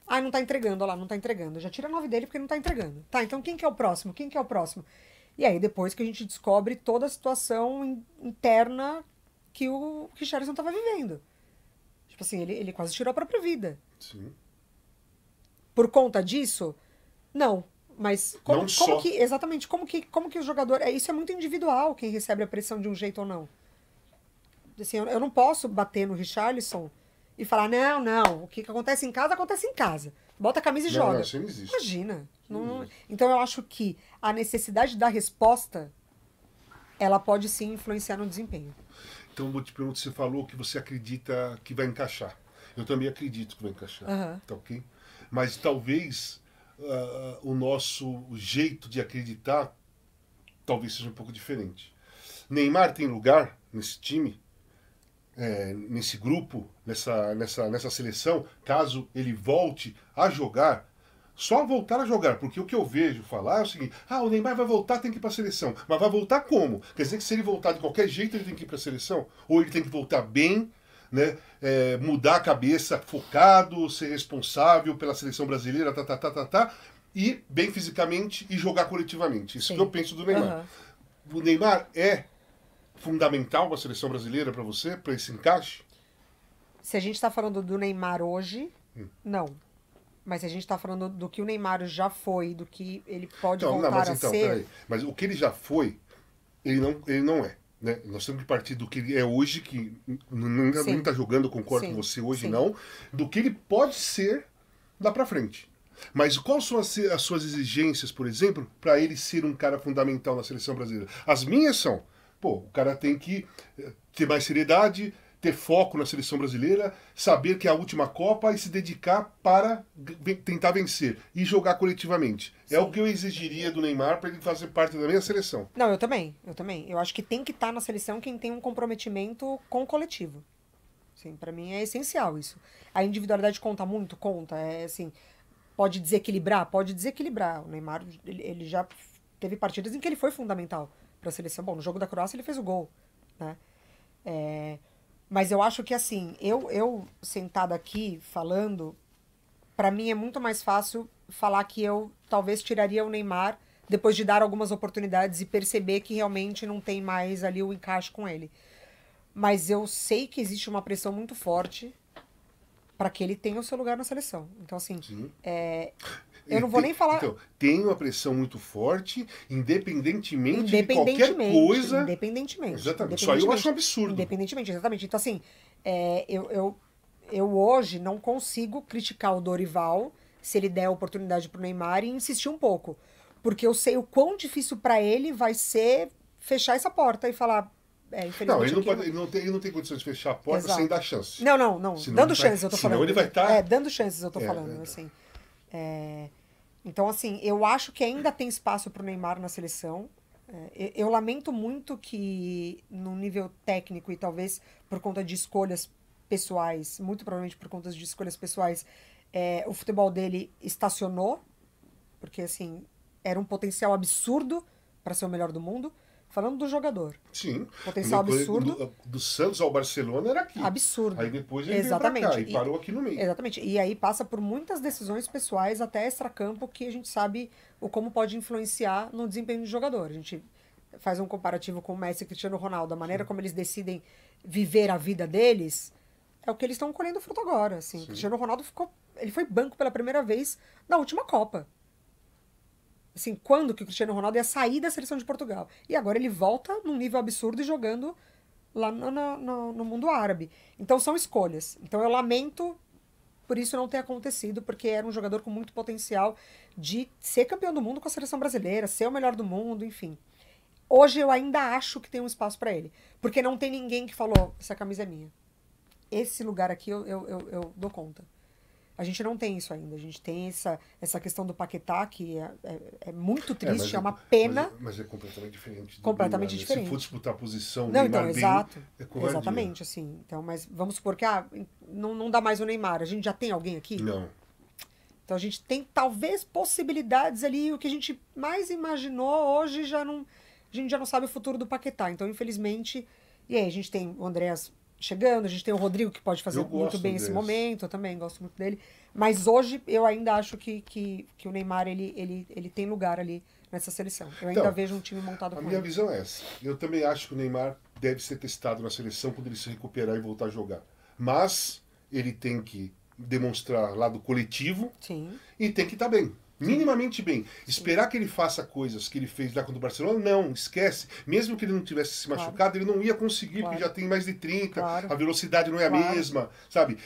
Ah, não tá entregando, olha lá, não tá entregando. Já tira 9 dele porque não tá entregando. Tá, então quem que é o próximo? Quem que é o próximo? E aí, depois que a gente descobre toda a situação interna que o Richarlison tava vivendo. Tipo assim, ele quase tirou a própria vida. Sim. Por conta disso? Não. Mas como que. Exatamente, como que o jogador. Isso é muito individual, quem recebe a pressão de um jeito ou não. Assim, eu não posso bater no Richarlison e falar, não, o que acontece em casa, acontece em casa. Bota a camisa e joga. Não, isso não existe. Imagina. Não. Então eu acho que a necessidade da resposta, ela pode sim influenciar no desempenho. Então eu vou te perguntar, você falou que você acredita que vai encaixar. Eu também acredito que vai encaixar. Tá ok? Mas talvez o nosso jeito de acreditar talvez seja um pouco diferente. Neymar tem lugar nesse time, nesse grupo, nessa seleção, caso ele volte a jogar, só voltar a jogar, porque o que eu vejo falar é o seguinte, o Neymar vai voltar, tem que ir para a seleção. Mas vai voltar como? Quer dizer que se ele voltar de qualquer jeito, ele tem que ir para a seleção? Ou ele tem que voltar bem, né, mudar a cabeça, focado, ser responsável pela seleção brasileira, e bem fisicamente e jogar coletivamente. Isso que eu penso do Neymar. O Neymar é fundamental para a seleção brasileira para você, para esse encaixe? Se a gente está falando do Neymar hoje, não. Mas se a gente está falando do que o Neymar já foi, do que ele pode voltar a ser... Peraí. Mas o que ele já foi, ele não é. Né? Nós temos que partir do que ele é hoje, que não está jogando, concordo com você hoje, não. Do que ele pode ser lá para frente. Mas quais são as suas exigências, por exemplo, para ele ser um cara fundamental na seleção brasileira? As minhas são, o cara tem que ter mais seriedade, ter foco na seleção brasileira, saber que é a última Copa e se dedicar para tentar vencer e jogar coletivamente. É o que eu exigiria do Neymar para ele fazer parte da minha seleção. Não, eu também. Eu acho que tem que estar na seleção quem tem um comprometimento com o coletivo. Assim, para mim é essencial isso. A individualidade conta muito? Conta. Assim, pode desequilibrar? Pode desequilibrar. O Neymar, ele já teve partidas em que ele foi fundamental para a seleção. Bom, no jogo da Croácia ele fez o gol. né? Mas eu acho que, assim, eu sentada aqui falando, pra mim é muito mais fácil falar que eu talvez tiraria o Neymar depois de dar algumas oportunidades e perceber que realmente não tem mais ali o encaixe com ele. Mas eu sei que existe uma pressão muito forte para que ele tenha o seu lugar na seleção. Então, assim, Sim. eu não vou nem falar. Então, tem uma pressão muito forte, independentemente de qualquer coisa. Independentemente. Exatamente. Isso aí eu acho um absurdo. Independentemente, exatamente. Então, assim, eu hoje não consigo criticar o Dorival se ele der a oportunidade pro Neymar e insistir um pouco. Porque eu sei o quão difícil para ele vai ser fechar essa porta e falar. Não, Infelizmente, ele não tem condições de fechar a porta Exato. sem dar chance. Não. Senão Dando ele vai- chances, eu tô senão falando. ele vai estar. Dando chances, eu tô falando, assim. Então, assim, eu acho que ainda tem espaço pro Neymar na seleção. Eu lamento muito que, no nível técnico, e talvez por conta de escolhas pessoais, muito provavelmente por conta de escolhas pessoais, o futebol dele estacionou, porque, assim, era um potencial absurdo para ser o melhor do mundo. Falando do jogador. Sim. Potencial absurdo. Do Santos ao Barcelona era aqui. Absurdo. Aí depois ele veio pra cá e parou aqui no meio. Exatamente. E aí passa por muitas decisões pessoais, até extracampo, que a gente sabe como pode influenciar no desempenho do jogador. A gente faz um comparativo com o Messi e Cristiano Ronaldo. A maneira como eles decidem viver a vida deles é o que eles estão colhendo fruto agora. Assim. O Cristiano Ronaldo ele foi banco pela primeira vez na última Copa. Assim, quando que o Cristiano Ronaldo ia sair da seleção de Portugal? E agora ele volta num nível absurdo e jogando lá no mundo árabe. Então são escolhas. Então eu lamento por isso não ter acontecido, porque era um jogador com muito potencial de ser campeão do mundo com a seleção brasileira, ser o melhor do mundo, enfim. Hoje eu ainda acho que tem um espaço para ele. Porque não tem ninguém que falou, essa camisa é minha. Esse lugar aqui eu dou conta. A gente não tem isso ainda. A gente tem essa questão do Paquetá, que é muito triste, é uma pena. Mas é completamente diferente. Completamente Neymar, diferente. Se for disputar a posição, não, Neymar então, exato. É covardia. Exatamente, assim. Então, mas vamos supor que não dá mais o Neymar. A gente já tem alguém aqui? Não. Então a gente tem talvez possibilidades ali. O que a gente mais imaginou hoje a gente já não sabe o futuro do Paquetá. Então, infelizmente. E aí, a gente tem o Andreas chegando, a gente tem o Rodrigo que pode fazer muito bem esse momento, eu também gosto muito dele. Mas hoje eu ainda acho que o Neymar ele tem lugar ali nessa seleção. Eu ainda vejo um time montado com ele. A minha visão é essa. Eu também acho que o Neymar deve ser testado na seleção quando ele se recuperar e voltar a jogar. Mas ele tem que demonstrar lado coletivo. Sim. E tem que estar bem. Minimamente bem. Esperar que ele faça coisas que ele fez lá contra o Barcelona, não, esquece. Mesmo que ele não tivesse se machucado, ele não ia conseguir, porque já tem mais de 30, a velocidade não é a mesma, sabe?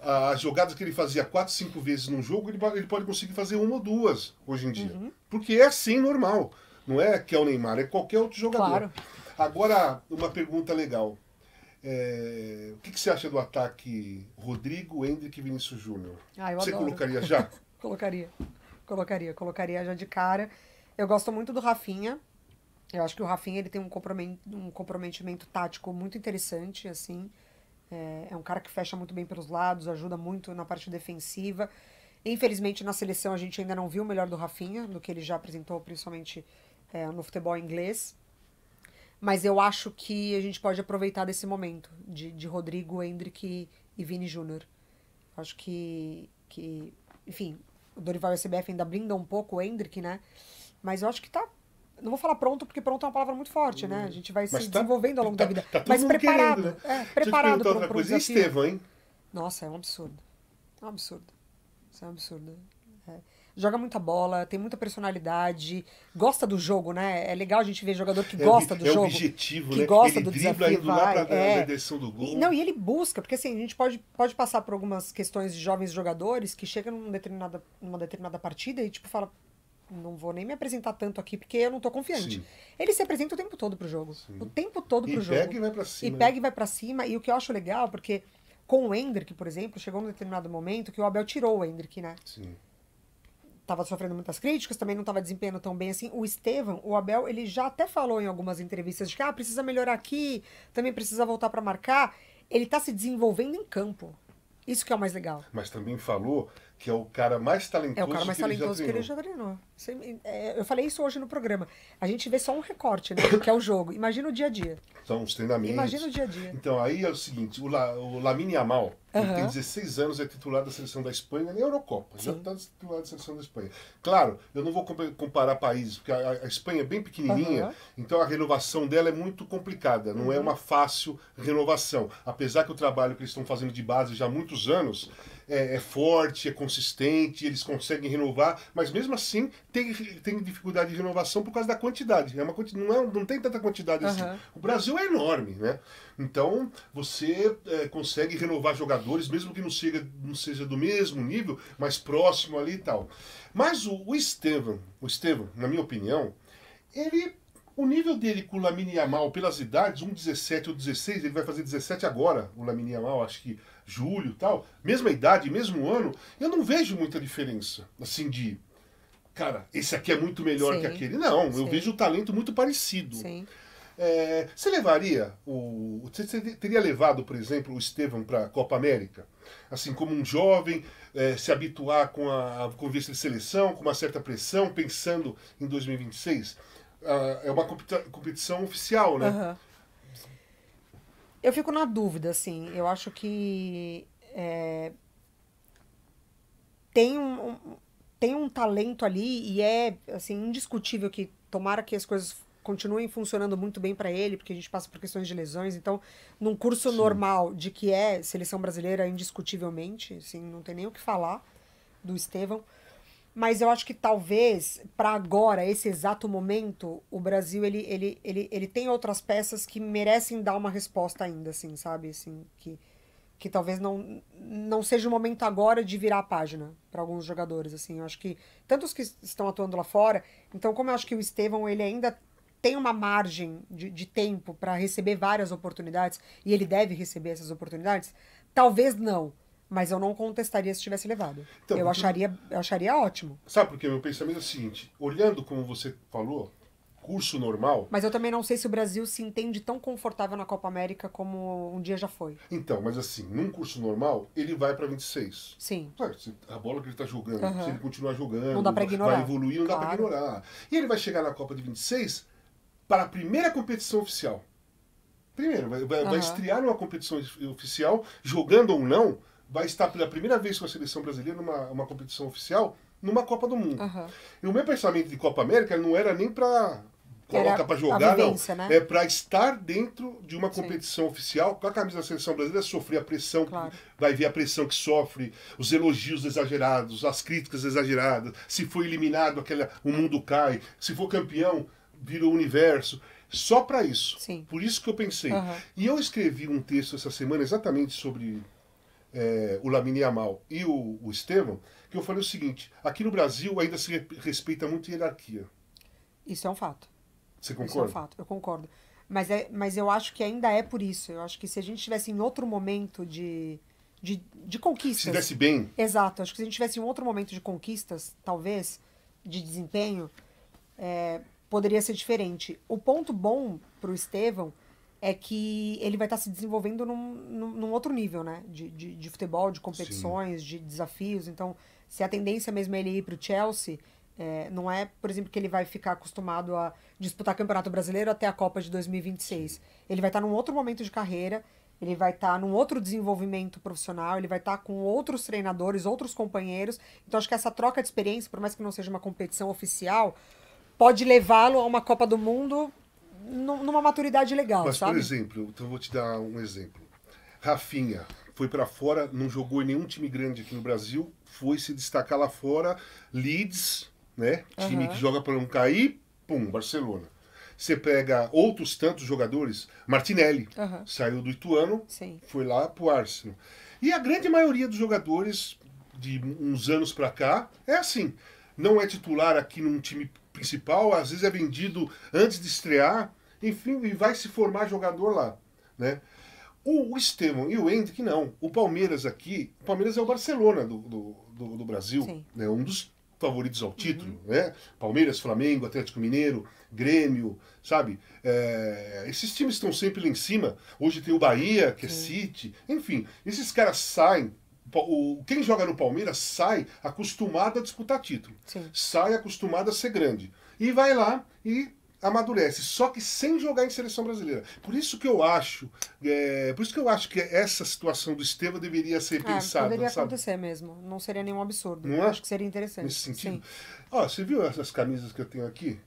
As jogadas que ele fazia 4, 5 vezes num jogo, ele pode conseguir fazer 1 ou 2 hoje em dia. Porque é assim normal. Não é que é o Neymar, é qualquer outro jogador. Claro. Agora, uma pergunta legal. O que você acha do ataque Rodrigo, Endrick e Vinícius Júnior? Você colocaria já? Colocaria já de cara. Eu gosto muito do Rafinha. Eu acho que o Rafinha ele tem um comprometimento tático muito interessante, assim. É um cara que fecha muito bem pelos lados, ajuda muito na parte defensiva. Infelizmente, na seleção, a gente ainda não viu o melhor do Rafinha, do que ele já apresentou, principalmente no futebol inglês. Mas eu acho que a gente pode aproveitar desse momento de Rodrigo, Endrick e Vini Júnior. Acho que, enfim, o Dorival e a CBF ainda blindam um pouco o Endrick, né? Mas eu acho que tá... Não vou falar pronto, porque pronto é uma palavra muito forte, né? A gente vai se desenvolvendo ao longo da vida. Mas preparado. Querendo, né? Preparado para outra coisa. E Estevão, hein? Nossa, é um absurdo. É um absurdo. Isso é um absurdo. Joga muita bola, tem muita personalidade, gosta do jogo, né? É legal a gente ver jogador que gosta do jogo. É objetivo, que né? Gosta ele do dribla desafio, indo lá pra direção do gol. E ele busca, porque assim, a gente pode passar por algumas questões de jovens jogadores que chegam numa determinada partida e tipo fala, não vou nem me apresentar tanto aqui porque eu não tô confiante. Sim. Ele se apresenta o tempo todo pro jogo. Sim. O tempo todo pro jogo. E pega e vai pra cima. E vai pra cima. E o que eu acho legal, porque com o Endrick, por exemplo, chegou num determinado momento que o Abel tirou o Endrick, né? Sim. Tava sofrendo muitas críticas, também não estava desempenhando tão bem assim. O Estevão, o Abel, ele já até falou em algumas entrevistas de que precisa melhorar aqui, também precisa voltar para marcar. Ele tá se desenvolvendo em campo. Isso que é o mais legal. Mas também falou que é o cara mais É o cara talentoso mais que ele já talentoso que ele treinou. já treinou. Eu falei isso hoje no programa. A gente vê só um recorte, né? Que é o jogo. Imagina o dia a dia. São os treinamentos. Imagina o dia a dia. Então, aí é o seguinte, o Lamine Yamal, ele tem Aham. 16 anos, é titular da seleção da Espanha na Eurocopa. Já Sim. está titular da seleção da Espanha. Claro, eu não vou comparar países, porque a Espanha é bem pequenininha, Aham. então a renovação dela é muito complicada. Não é uma fácil renovação. Apesar que o trabalho que eles estão fazendo de base já há muitos anos é forte, é consistente, eles conseguem renovar, mas mesmo assim tem dificuldade de renovação por causa da quantidade. Não tem tanta quantidade assim. Aham. O Brasil é enorme, né? Então você consegue renovar jogadores, mesmo que não seja do mesmo nível, mas próximo ali e tal. Mas o Estevão, na minha opinião, o nível dele com o Lamine Yamal, pelas idades, 17 ou 16, ele vai fazer 17 agora, o Lamine Yamal, acho que julho e tal, mesma idade, mesmo ano, eu não vejo muita diferença, assim, cara, esse aqui é muito melhor Sim. que aquele. Não, eu Sim. vejo o talento muito parecido. Sim. Você levaria Você teria levado, por exemplo, o Estevão para a Copa América? Assim, como um jovem, se habituar com a convivência de seleção, com uma certa pressão, pensando em 2026? É uma competição oficial, né? Aham. Eu fico na dúvida, assim. Eu acho que tem tem um talento ali e é assim indiscutível que tomara que as coisas continuem funcionando muito bem para ele, porque a gente passa por questões de lesões. Então, num curso Sim. normal de que é seleção brasileira, indiscutivelmente, assim, não tem nem o que falar do Estevão. Mas eu acho que talvez, para agora, esse exato momento, o Brasil ele tem outras peças que merecem dar uma resposta ainda, assim, sabe? Assim, que talvez não seja o momento agora de virar a página para alguns jogadores, assim. Eu acho que tanto os que estão atuando lá fora, então como eu acho que o Estevão ele ainda tem uma margem de tempo para receber várias oportunidades e ele deve receber essas oportunidades, talvez não, mas eu não contestaria se tivesse levado. Então, Eu acharia ótimo. sabe por quê? Meu pensamento é o seguinte, olhando como você falou, curso normal, Mas eu também não sei se o Brasil se entende tão confortável na Copa América como um dia já foi. então, mas assim, num curso normal, ele vai para 26. Sim. A bola que ele está jogando, Aham. se ele continuar jogando, Não dá pra ignorar. vai evoluir, não dá para Claro. ignorar. E ele vai chegar na Copa de 26 para a primeira competição oficial. Primeiro, vai Aham. estrear numa competição oficial, jogando ou não, vai estar pela primeira vez com a seleção brasileira numa competição oficial, numa Copa do Mundo. Aham. E o meu pensamento de Copa América não era nem para coloca Era para a jogar, vivência, não. né? É para estar dentro de uma Sim. competição oficial, com a camisa da seleção brasileira, sofrer a pressão, Claro. vai ver a pressão que sofre, os elogios exagerados, as críticas exageradas. Se for eliminado, o mundo cai. Se for campeão, vira o universo. Só para isso. Sim. Por isso que eu pensei. Aham. E eu escrevi um texto essa semana exatamente sobre o Lamine Yamal e o Estevão, que eu falei o seguinte: aqui no Brasil ainda se respeita muito a hierarquia. Isso é um fato. Você Isso é um concorda? fato, eu concordo. Mas eu acho que ainda é por isso. Eu acho que se a gente tivesse em outro momento de conquistas. Se desse bem, Exato, acho que se a gente tivesse em outro momento de conquistas, talvez, de desempenho, poderia ser diferente. O ponto bom pro Estevão é que ele vai estar se desenvolvendo num outro nível, né? De futebol, de competições, de desafios. Então, se a tendência mesmo é ele ir pro Chelsea, não é, por exemplo, que ele vai ficar acostumado a disputar Campeonato Brasileiro até a Copa de 2026. Ele vai estar num outro momento de carreira, ele vai estar num outro desenvolvimento profissional, ele vai estar com outros treinadores, outros companheiros. Então, acho que essa troca de experiência, por mais que não seja uma competição oficial, pode levá-lo a uma Copa do Mundo numa maturidade legal, mas, sabe? por exemplo, então eu vou te dar um exemplo. Rafinha foi para fora, não jogou em nenhum time grande aqui no Brasil, foi se destacar lá fora, Leeds, né? Time Aham. que joga para não cair, pum, Barcelona. Você pega outros tantos jogadores, Martinelli, Aham. saiu do Ituano, Sim. foi lá pro Arsenal. E a grande maioria dos jogadores de uns anos para cá é assim, não é titular aqui num time principal, às vezes é vendido antes de estrear, enfim, e vai se formar jogador lá, né? O Estevão e o Hendrick não. O Palmeiras aqui, o Palmeiras é o Barcelona do Brasil, Sim. né? Um dos favoritos ao título, né? Palmeiras, Flamengo, Atlético Mineiro, Grêmio, sabe? Esses times estão sempre lá em cima. Hoje tem o Bahia, que é City. Enfim, esses caras saem Quem joga no Palmeiras sai acostumado a disputar título. Sim. Sai acostumado a ser grande. E vai lá e amadurece, só que sem jogar em seleção brasileira. Por isso que eu acho que essa situação do Estevão deveria ser pensada, Poderia sabe? acontecer mesmo. Não seria nenhum absurdo. Não é? Acho que seria interessante. Nesse sentido. Sim. Ó, você viu essas camisas que eu tenho aqui?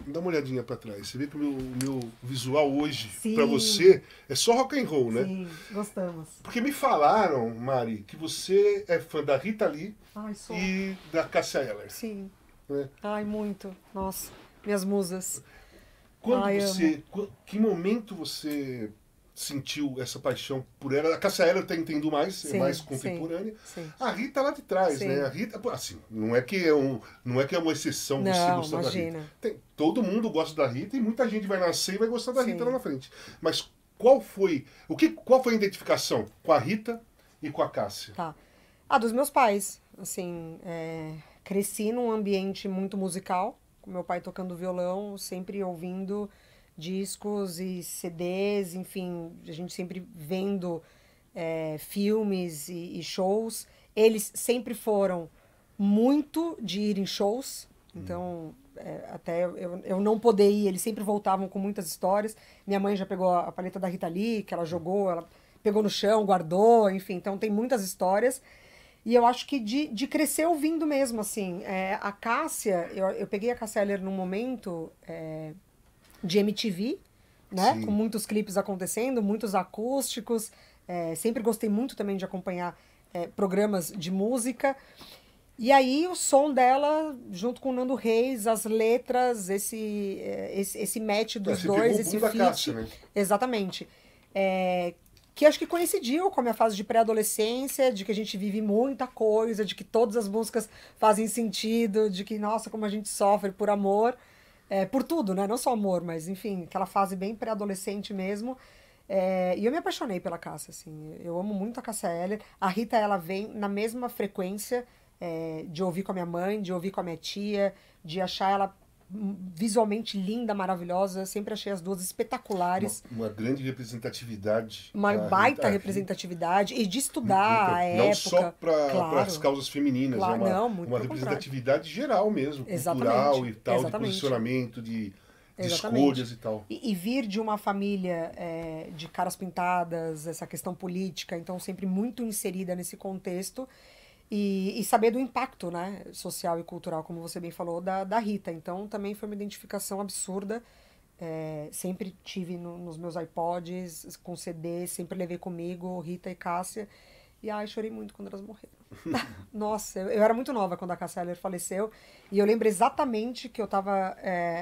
Dá uma olhadinha pra trás. Você vê que o meu visual hoje, Sim. pra você, é só rock and roll, né? Sim, gostamos. Porque me falaram, Mari, que você é fã da Rita Lee Ai, sou. e da Cássia Eller. Sim. Né? Ai, muito. Nossa, minhas musas. Quando Ai, você. Que momento você sentiu essa paixão por ela? A Cássia Eller eu entendo mais, é Sim, mais sim, contemporânea. sim. A Rita lá de trás, Sim. né? A Rita, pô, assim, não é que é uma exceção você Não, gostar da Rita. imagina. Todo mundo gosta da Rita e muita gente vai nascer e vai gostar da Sim. Rita lá na frente. Mas qual foi a identificação com a Rita e com a Cássia? Tá. Dos meus pais. Assim, cresci num ambiente muito musical, com meu pai tocando violão, sempre ouvindo discos e CDs, enfim, a gente sempre vendo filmes e shows. Eles sempre foram muito de ir em shows, então até eu não poder ir, eles sempre voltavam com muitas histórias. Minha mãe já pegou a palheta da Rita Lee, que ela jogou, ela pegou no chão, guardou, enfim, então tem muitas histórias. E eu acho que de crescer ouvindo mesmo, assim. A Cássia, eu peguei a Cássia Eller num momento de MTV, né? Sim. Com muitos clipes acontecendo, muitos acústicos. Sempre gostei muito também de acompanhar programas de música. E aí o som dela, junto com o Nando Reis, as letras, esse match dos Você dois, pegou o esse boom da feat. Cássia, né? Exatamente. Que acho que coincidiu com a minha fase de pré-adolescência, de que a gente vive muita coisa, de que todas as músicas fazem sentido, de que, nossa, como a gente sofre por amor, por tudo, né? Não só amor, mas, enfim, aquela fase bem pré-adolescente mesmo. E eu me apaixonei pela Cássia, assim. Eu amo muito a Cássia Eller. A Rita, ela vem na mesma frequência de ouvir com a minha mãe, de ouvir com a minha tia, de achar ela visualmente linda, maravilhosa. Sempre achei as duas espetaculares. Uma grande representatividade. Uma baita representatividade. E de estudar a época. Não só para claro, as causas femininas, claro, é não, muito uma pelo representatividade geral mesmo, Exatamente, cultural e tal, exatamente. de posicionamento, de Exatamente. escolhas e tal. E vir de uma família de caras pintadas, essa questão política, então sempre muito inserida nesse contexto. E saber do impacto, né, social e cultural, como você bem falou, da Rita. Então também foi uma identificação absurda. Sempre tive nos meus iPods, com CD, sempre levei comigo, Rita e Cássia. E chorei muito quando elas morreram. Nossa, eu era muito nova quando a Cássia Eller faleceu. E eu lembro exatamente que eu tava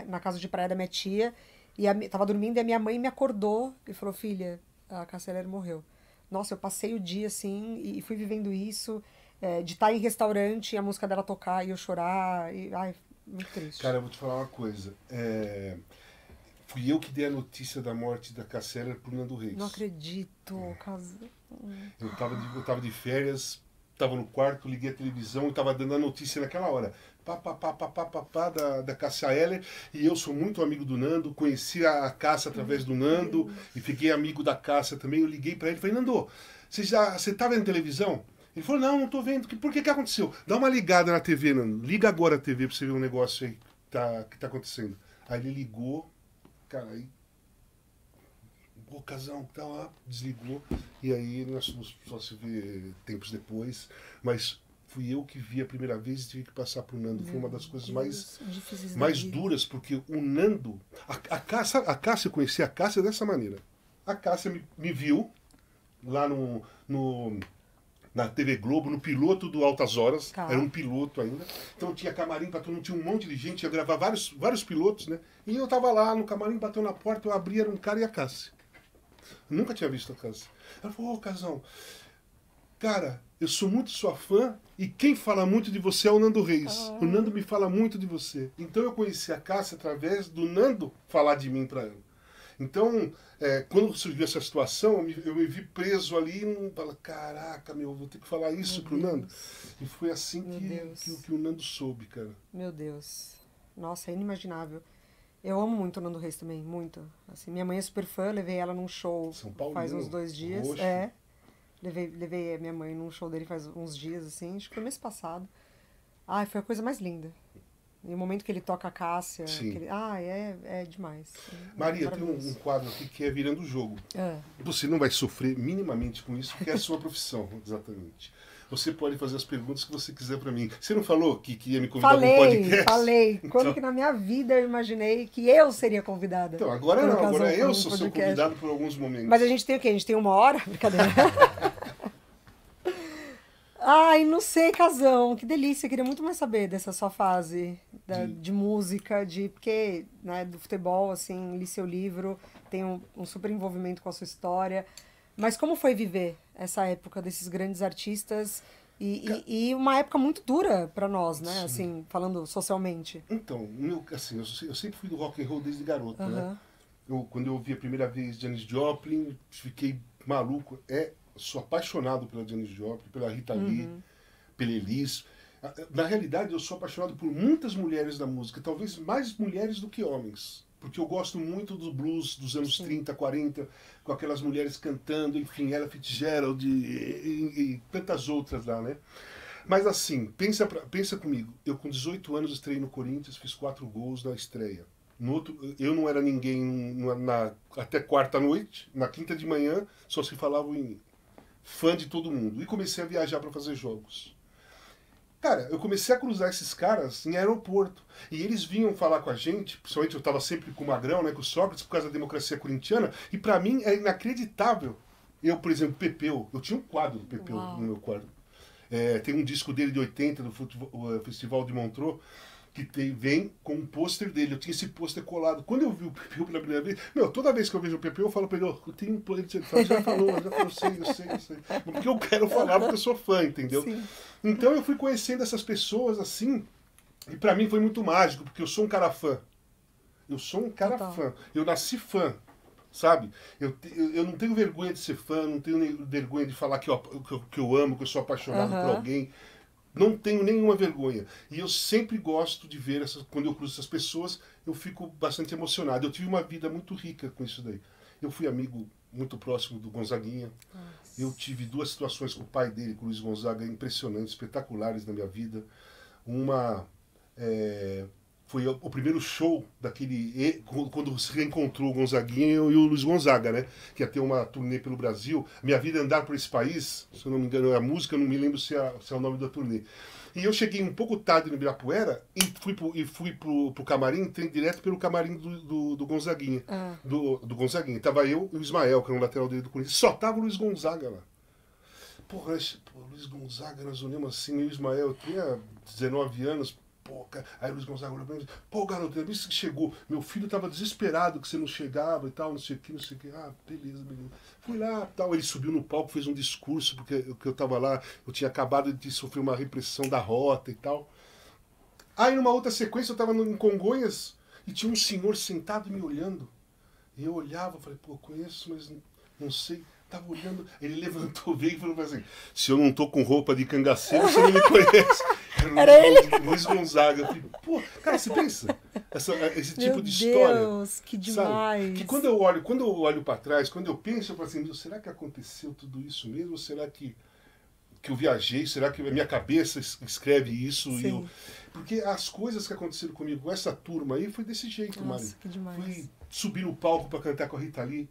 na casa de praia da minha tia, e tava dormindo, e a minha mãe me acordou e falou: filha, a Cássia Eller morreu. Nossa, eu passei o dia assim e fui vivendo isso. De estar em restaurante e a música dela tocar e eu chorar. Muito triste. Cara, eu vou te falar uma coisa. Fui eu que dei a notícia da morte da Cássia Eller pro Nando Reis. Não acredito, casa. Eu tava de férias, tava no quarto, liguei a televisão e tava dando a notícia naquela hora. Da Cássia Eller. E eu sou muito amigo do Nando, conheci a Cássia através do Nando e fiquei amigo da Cássia também. Eu liguei pra ele e falei: Nando, você tá vendo televisão? Ele falou: não tô vendo. Por que aconteceu? Dá uma ligada na TV, Nando. Liga agora a TV pra você ver um negócio aí que tá acontecendo. Aí ele ligou, cara, aí o casão que tá lá, desligou. E aí nós só se vê tempos depois. Mas fui eu que vi a primeira vez e tive que passar pro Nando. Foi uma das coisas mais duras, porque o Nando... A Cássia, eu conheci a Cássia dessa maneira. A Cássia me viu lá na TV Globo, no piloto do Altas Horas. Tá. Era um piloto ainda. Então tinha camarim pra todo mundo, tinha um monte de gente, ia gravar vários pilotos, né? E eu tava lá no camarim, bateu na porta, eu abri, era um cara e a Cássia. Eu nunca tinha visto a Cássia. Ela falou: Casão, cara, eu sou muito sua fã e quem fala muito de você é o Nando Reis. O Nando me fala muito de você. Então eu conheci a Cássia através do Nando falar de mim pra ela. Então, quando surgiu essa situação, eu me vi preso ali e falei: caraca, vou ter que falar isso pro Nando. E foi assim que o Nando soube, cara. Meu Deus. Nossa, é inimaginável. Eu amo muito o Nando Reis também, muito. Assim, minha mãe é super fã, levei ela num show São Paulo, faz uns 2 dias. roxo. Levei a minha mãe num show dele faz uns dias, assim, acho que foi mês passado. Ai, foi a coisa mais linda. E o momento que ele toca a Cássia, Sim. é demais. Maria, tem um Maravilhoso. quadro aqui que é Virando o Jogo. Ah, Você não vai sofrer minimamente com isso, porque é a sua profissão, exatamente. Você pode fazer as perguntas que você quiser para mim. Você não falou que ia me convidar para um podcast? Falei. Quando Então, que na minha vida eu imaginei que eu seria convidada? então agora Por não, ocasião agora para eu um sou seu podcast. convidado por alguns momentos. Mas a gente tem o quê? A gente tem 1 hora? Brincadeira. Ai, não sei, Casão. Que delícia. Queria muito mais saber dessa sua fase de música, porque, né, do futebol, assim, li seu livro, tem um super envolvimento com a sua história. Mas como foi viver essa época desses grandes artistas e uma época muito dura pra nós, né? Assim, falando socialmente. Então, assim, eu sempre fui do rock and roll desde garoto, né? Aham. Quando eu ouvi a primeira vez Janis Joplin, fiquei maluco. Sou apaixonado pela Janis Joplin, pela Rita Lee, pela Elis. Na realidade, eu sou apaixonado por muitas mulheres da música, talvez mais mulheres do que homens. Porque eu gosto muito do blues dos anos Sim. 30, 40, com aquelas mulheres cantando, enfim, Ella Fitzgerald e tantas outras lá, né? Mas assim, pensa comigo. Eu com 18 anos estrei no Corinthians, fiz 4 gols na estreia. No outro, eu não era ninguém até quarta-noite, na quinta de manhã só se falava em mim. Fã de todo mundo. E comecei a viajar para fazer jogos. Cara, eu comecei a cruzar esses caras em aeroporto. E eles vinham falar com a gente, principalmente eu estava sempre com o Magrão, né, com o Sócrates, por causa da democracia corintiana, e para mim é inacreditável. Eu, por exemplo, Pepeu, eu tinha um quadro do Pepeu Uau. no meu quadro. Tem um disco dele de 80, do Festival de Montreux, que vem com um pôster dele. Eu tinha esse pôster colado. Quando eu vi o Pepeu pela primeira vez, toda vez que eu vejo o Pepeu, eu falo pra ele, eu tenho um plano. Ele fala, já falou, eu sei. Porque eu quero falar, porque eu sou fã, entendeu? Sim. Então eu fui conhecendo essas pessoas assim, e pra mim foi muito mágico, porque eu sou um cara fã. Eu sou um cara Total. fã. Eu nasci fã, sabe? Eu não tenho vergonha de ser fã, não tenho vergonha de falar que eu amo, que eu sou apaixonado por alguém. Não tenho nenhuma vergonha. E eu sempre gosto de ver, quando eu cruzo essas pessoas, eu fico bastante emocionado. Eu tive uma vida muito rica com isso daí. Eu fui amigo muito próximo do Gonzaguinha. Nossa. Eu tive 2 situações com o pai dele, com o Luiz Gonzaga, impressionantes, espetaculares na minha vida. Uma foi o primeiro show quando se reencontrou o Gonzaguinha e o Luiz Gonzaga, né? Que ia ter uma turnê pelo Brasil. Minha vida é andar por esse país, se eu não me engano, é a música, eu não me lembro se é o nome da turnê. E eu cheguei um pouco tarde no Ibirapuera e fui pro camarim, entrei direto pelo camarim do Gonzaguinha. Do Gonzaguinha. Tava eu e o Ismael, que era o lateral dele do Corinthians. Só tava o Luiz Gonzaga lá. Porra, Luiz Gonzaga, nós olhamos assim, eu e o Ismael, eu tinha 19 anos, pô, cara. Aí o Luiz Gonzaga olhou pra mim, pô, garoto, ainda bem que você chegou. Meu filho tava desesperado que você não chegava e tal, não sei o que, não sei o que. Ah, beleza, menino. Fui lá tal. Ele subiu no palco, fez um discurso, porque eu tava lá, eu tinha acabado de sofrer uma repressão da rota e tal. Aí numa outra sequência eu tava em Congonhas e tinha um senhor sentado me olhando. E eu olhava, falei, pô, conheço, mas não sei. Tava olhando, ele levantou, veio e falou assim: se eu não tô com roupa de cangaceiro, você não me conhece. Era ele? Luiz Gonzaga. Eu falei, pô, cara, você pensa? Esse tipo Meu de história. Deus, que Sabe? demais. Que quando eu olho para trás, quando eu penso, eu falo assim, será que aconteceu tudo isso mesmo? Ou será que eu viajei? Será que a minha cabeça escreve isso? E Sim. porque as coisas que aconteceram comigo com essa turma aí foi desse jeito, Nossa, Mari. que demais. Fui subir no palco para cantar com a Rita Lee,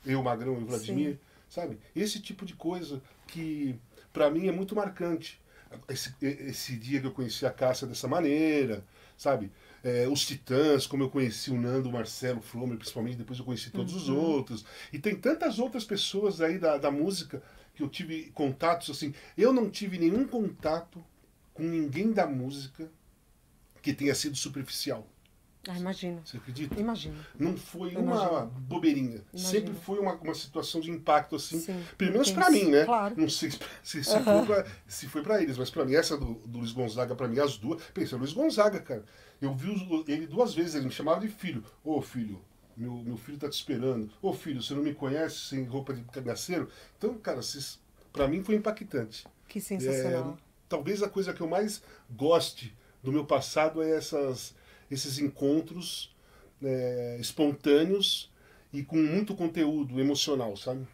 eu, o Magrão e o Vladimir. Sim. Sabe? Esse tipo de coisa que para mim é muito marcante. Esse dia que eu conheci a Cássia dessa maneira, sabe? Os Titãs, como eu conheci o Nando, o Marcelo, o Flomer, principalmente, depois eu conheci todos os outros. E tem tantas outras pessoas aí da música que eu tive contatos assim. Eu não tive nenhum contato com ninguém da música que tenha sido superficial. Ah, imagino. Você acredita? Imagino. Não foi Eu uma imagino. bobeirinha. Imagino. Sempre foi uma situação de impacto, assim. Sim, Pelo menos intenso. pra mim, né? Claro. Não sei se foi pra eles, mas pra mim, essa do Luiz Gonzaga, pra mim, as duas. Pensa, Luiz Gonzaga, cara. Eu vi ele 2 vezes, ele me chamava de filho. Ô, filho, meu filho tá te esperando. Ô, filho, você não me conhece sem roupa de cagaceiro? Então, cara, pra mim foi impactante. Que sensacional. Talvez a coisa que eu mais goste do meu passado é esses encontros espontâneos e com muito conteúdo emocional, sabe?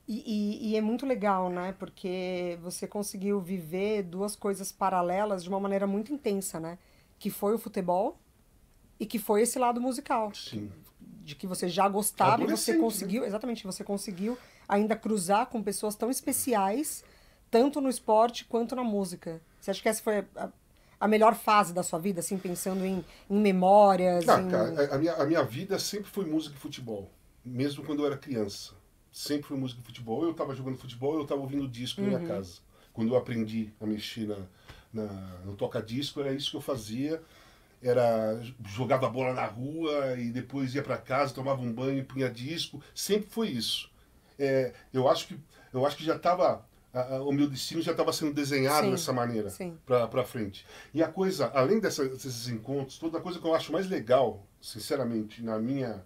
E é muito legal, né? Porque você conseguiu viver duas coisas paralelas de uma maneira muito intensa, né? Que foi o futebol e que foi esse lado musical. Sim. De que você já gostava e você Adolescente, né? conseguiu, exatamente, você conseguiu ainda cruzar com pessoas tão especiais, tanto no esporte quanto na música. Você acha que essa foi a melhor fase da sua vida, assim, pensando em memórias, Ah, em... cara, a minha vida sempre foi música e futebol. Mesmo quando eu era criança. Sempre foi música e futebol. Eu estava jogando futebol, eu estava ouvindo disco na minha casa. Quando eu aprendi a mexer no toca-disco, era isso que eu fazia. Era jogava bola na rua e depois ia para casa, tomava um banho e punha disco. Sempre foi isso. Eu acho que já estava o meu destino já estava sendo desenhado Sim, dessa maneira sim. para frente. E a coisa, além desses encontros, toda a coisa que eu acho mais legal, sinceramente, na minha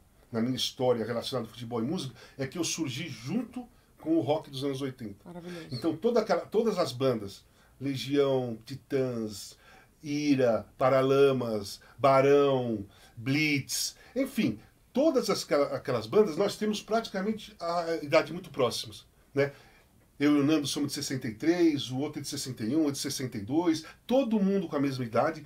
história relacionada ao futebol e música, é que eu surgi junto com o rock dos anos 80. Maravilhoso. Então todas as bandas, Legião, Titãs, Ira, Paralamas, Barão, Blitz, enfim, todas aquelas bandas nós temos praticamente a idade muito próximas, né? Eu e o Nando somos de 63, o outro é de 61, é de 62, todo mundo com a mesma idade.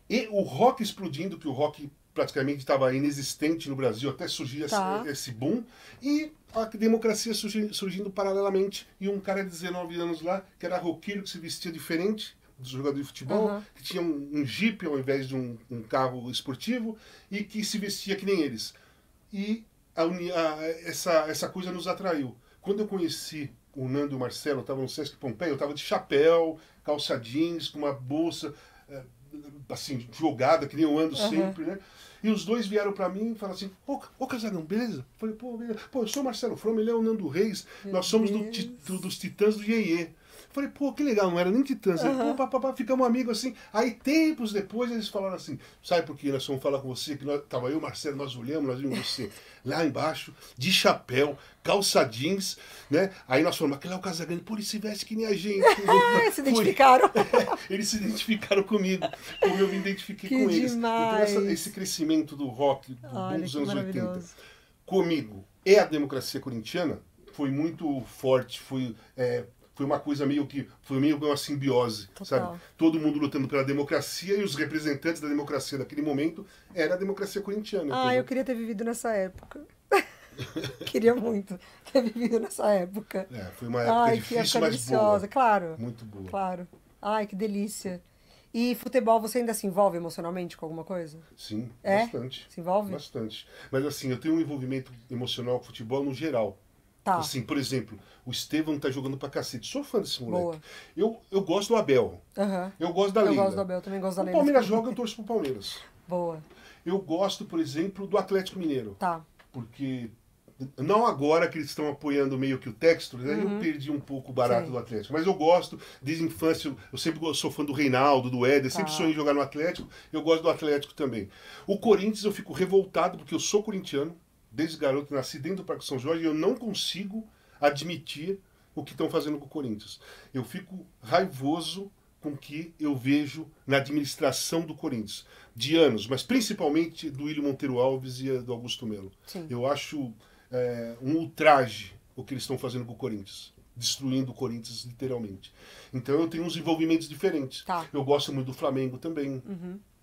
E o rock explodindo, que o rock praticamente estava inexistente no Brasil, até surgir Tá. esse boom. E a democracia surgindo paralelamente. E um cara de 19 anos lá, que era roqueiro, que se vestia diferente do jogador de futebol, Aham. que tinha um Jeep ao invés de um carro esportivo, e que se vestia que nem eles. E essa coisa nos atraiu. Quando eu conheci o Nando e o Marcelo, eu estava no Sesc Pompeia, eu estava de chapéu, calça jeans, com uma bolsa assim, jogada, que nem eu ando sempre, né? E os dois vieram para mim e falaram assim, ô Casarão, beleza? Eu falei, pô, beleza. Pô, eu sou o Marcelo Fromm, ele é o Nando Reis, Meu nós somos Deus. dos Titãs do Iê. Falei, pô, que legal, não era nem Titãs. Ele, pô, papapá, ficamos amigos assim. Aí, tempos depois, eles falaram assim, sabe por que nós fomos falar com você? Que tava eu e o Marcelo, nós olhamos, nós vimos você lá embaixo, de chapéu, calça jeans, né? Aí nós falamos, aquele é o Casagrande, pô, ele se veste que nem a gente. Ah, se identificaram. Eles se identificaram comigo, como eu me identifiquei Que com eles. Então, demais. esse crescimento do rock, do boom Olha, dos que anos 80, maravilhoso. comigo e a democracia corintiana, foi muito forte, foi uma coisa foi meio uma simbiose, Total. sabe? Todo mundo lutando pela democracia e os representantes da democracia daquele momento era a democracia corintiana. Ah, eu queria ter vivido nessa época. Queria muito ter vivido nessa época. Foi uma época Ai, que difícil, época mas deliciosa, boa. claro. Muito boa. Claro. Ai, que delícia. E futebol, você ainda se envolve emocionalmente com alguma coisa? Sim, É? bastante. Se envolve? Bastante. Mas assim, eu tenho um envolvimento emocional com futebol no geral. Tá. Assim, por exemplo, o Estevão tá jogando pra cacete. Sou fã desse moleque. Boa. Eu gosto do Abel. Aham. Eu gosto da Eu Leila. gosto do Abel, também gosto da O Leila. Palmeiras joga, eu torço pro Palmeiras. Boa. Eu gosto, por exemplo, do Atlético Mineiro. Tá. Porque não agora que eles estão apoiando meio que o Textor, né? Eu perdi um pouco o barato Sei. do Atlético. Mas eu gosto, desde a infância, eu sempre sou fã do Reinaldo, do Éder, Tá. sempre sonhei em jogar no Atlético, eu gosto do Atlético também. O Corinthians eu fico revoltado, porque eu sou corintiano, desde garoto, nasci dentro do Parque São Jorge, e eu não consigo admitir o que estão fazendo com o Corinthians. Eu fico raivoso com o que eu vejo na administração do Corinthians, de anos, mas principalmente do William Monteiro Alves e do Augusto Melo. Sim. Eu acho um ultraje o que eles estão fazendo com o Corinthians, destruindo o Corinthians literalmente. Então eu tenho uns envolvimentos diferentes. Tá. Eu gosto muito do Flamengo também.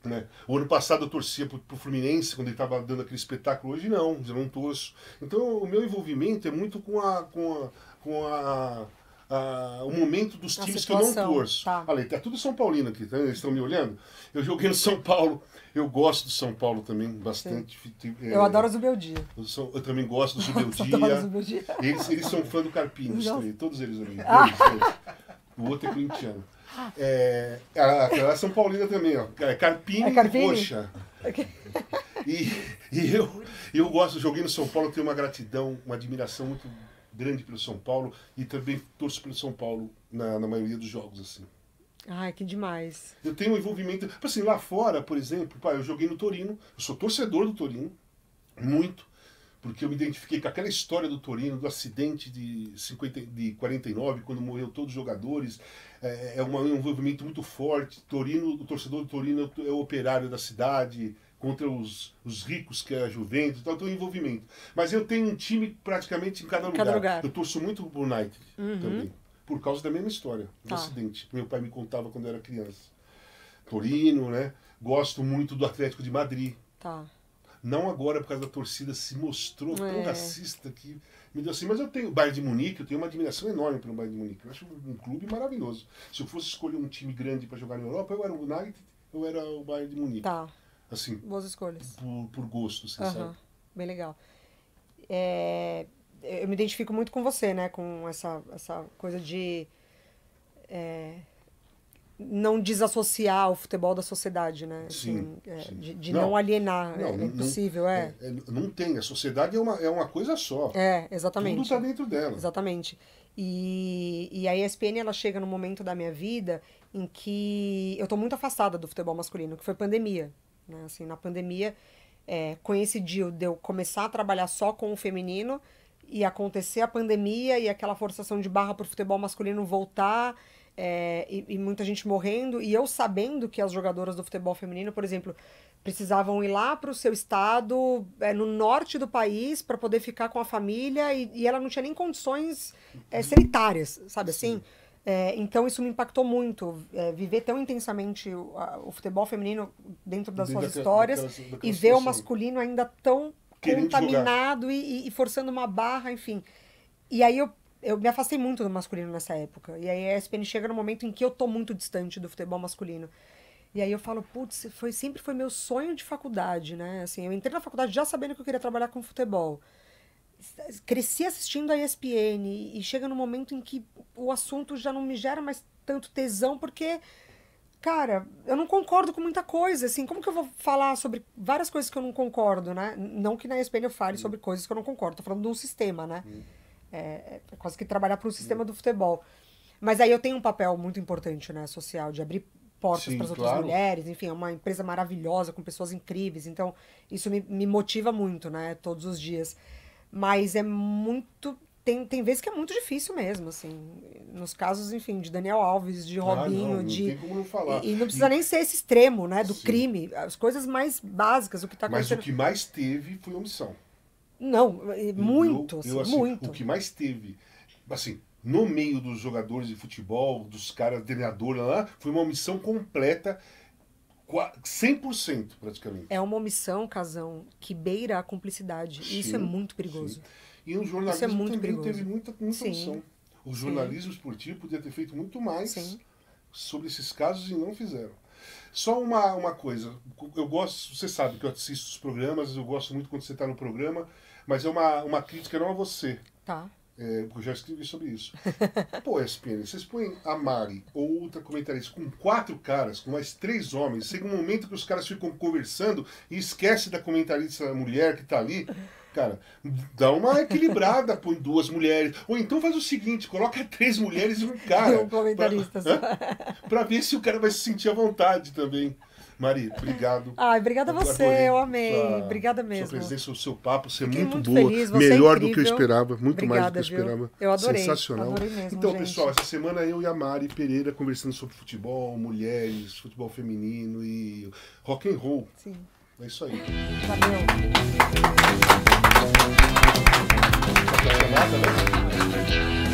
Né? O ano passado eu torcia pro Fluminense quando ele estava dando aquele espetáculo. Hoje não, já não torço. Então o meu envolvimento é muito com o momento dos A times que eu não situação, torço. tá. Olha, tá tudo São Paulino aqui, tá? Eles estão me olhando. Eu joguei no São Paulo. Eu gosto do São Paulo também, bastante. Eu adoro o Zubeldia. Eu também gosto do Adoro o Zubeldia. Zubeldia. Eles são fã do Carpini, Não. todos eles ali. Dois. O outro é corintiano. A São Paulina também, ó. Carpini É Carpini? e Roxa. E eu gosto, joguei no São Paulo, tenho uma gratidão, uma admiração muito grande pelo São Paulo e também torço pelo São Paulo na maioria dos jogos, assim. Ai, que demais. Eu tenho um envolvimento, assim, lá fora, por exemplo, eu joguei no Torino, eu sou torcedor do Torino, muito, porque eu me identifiquei com aquela história do Torino, do acidente de 49, quando morreu todos os jogadores, um envolvimento muito forte. Torino, o torcedor do Torino é o operário da cidade, contra os ricos, que é a Juventus, então tem envolvimento. Mas eu tenho um time praticamente em cada lugar. Eu torço muito pro United também, por causa da mesma história, do acidente que meu pai me contava quando eu era criança. Torino, né? Gosto muito do Atlético de Madrid. Tá. Não agora, por causa da torcida, se mostrou tão racista que me deu assim. Mas eu tenho o Bayern de Munique, eu tenho uma admiração enorme pelo Bayern de Munique. Eu acho um clube maravilhoso. Se eu fosse escolher um time grande para jogar na Europa, eu era o United, eu era o Bayern de Munique. Tá. Assim, boas escolhas. Por gosto, assim, sabe? Bem legal. Eu me identifico muito com você, né? Com essa coisa de não desassociar o futebol da sociedade, né? Assim, sim. De não alienar. É impossível, não tem. A sociedade é uma coisa só. Exatamente. Tudo está dentro dela. Exatamente. E a ESPN, ela chega num momento da minha vida em que eu tô muito afastada do futebol masculino, que foi pandemia. Né? Assim, na pandemia, coincidiu de eu começar a trabalhar só com o feminino e acontecer a pandemia e aquela forçação de barra pro futebol masculino voltar, e muita gente morrendo, e eu sabendo que as jogadoras do futebol feminino, por exemplo, precisavam ir lá para o seu estado, no norte do país, para poder ficar com a família, e ela não tinha nem condições sanitárias, sabe assim? Então isso me impactou muito, viver tão intensamente o futebol feminino dentro das suas histórias e ver o masculino ainda tão contaminado e forçando uma barra, enfim. E aí eu me afastei muito do masculino nessa época. E aí a ESPN chega no momento em que eu tô muito distante do futebol masculino. E aí eu falo, putz, sempre foi meu sonho de faculdade, né? Assim, eu entrei na faculdade já sabendo que eu queria trabalhar com futebol. Cresci assistindo a ESPN e chega no momento em que o assunto já não me gera mais tanto tesão, porque, cara, eu não concordo com muita coisa, assim, como que eu vou falar sobre várias coisas que eu não concordo, né? Não que na ESPN eu fale sobre coisas que eu não concordo, tô falando de um sistema, né? É quase que trabalhar para o sistema do futebol. Mas aí eu tenho um papel muito importante, né, social, de abrir portas para as outras mulheres, enfim, é uma empresa maravilhosa, com pessoas incríveis, então isso me motiva muito, né, todos os dias. Mas é muito... Tem vezes que é muito difícil mesmo, assim. Nos casos, enfim, de Daniel Alves, de Robinho, não tem como não falar. E não precisa nem ser esse extremo, né, do crime. As coisas mais básicas, o que está acontecendo. Mas o que mais teve foi omissão. Não, muito, assim, muito. O que mais teve, assim, no meio dos jogadores de futebol, dos caras, treinadores lá, foi uma omissão completa, 100% praticamente. É uma omissão, Casão, que beira a cumplicidade. E isso é muito perigoso. Sim. E o jornalismo isso é muito também perigoso. teve muita omissão. O jornalismo esportivo podia ter feito muito mais sobre esses casos e não fizeram. Só uma coisa, eu gosto, você sabe que eu assisto os programas, eu gosto muito quando você está no programa, mas é uma crítica não a você. Tá. Eu já escrevi sobre isso. Pô, ESPN, vocês põem a Mari ou outra comentarista com 4 caras, com mais 3 homens, chega um momento que os caras ficam conversando e esquece da comentarista mulher que tá ali. Cara, dá uma equilibrada, põe 2 mulheres. Ou então faz o seguinte, coloca 3 mulheres e um cara. Um comentarista pra ver se o cara vai se sentir à vontade também. Mari, obrigado. Obrigada a você, eu amei. Obrigada mesmo. Sua presença, o seu papo, você é Fiquei muito boa. Feliz, você melhor é do que eu esperava, muito mais do que eu esperava. Viu? Eu adorei. Sensacional. Adorei mesmo, então, gente. pessoal, essa semana eu e a Mari Pereira conversando sobre futebol, mulheres, futebol feminino e rock and roll. Sim. É isso aí. Valeu. Não tá nada, né?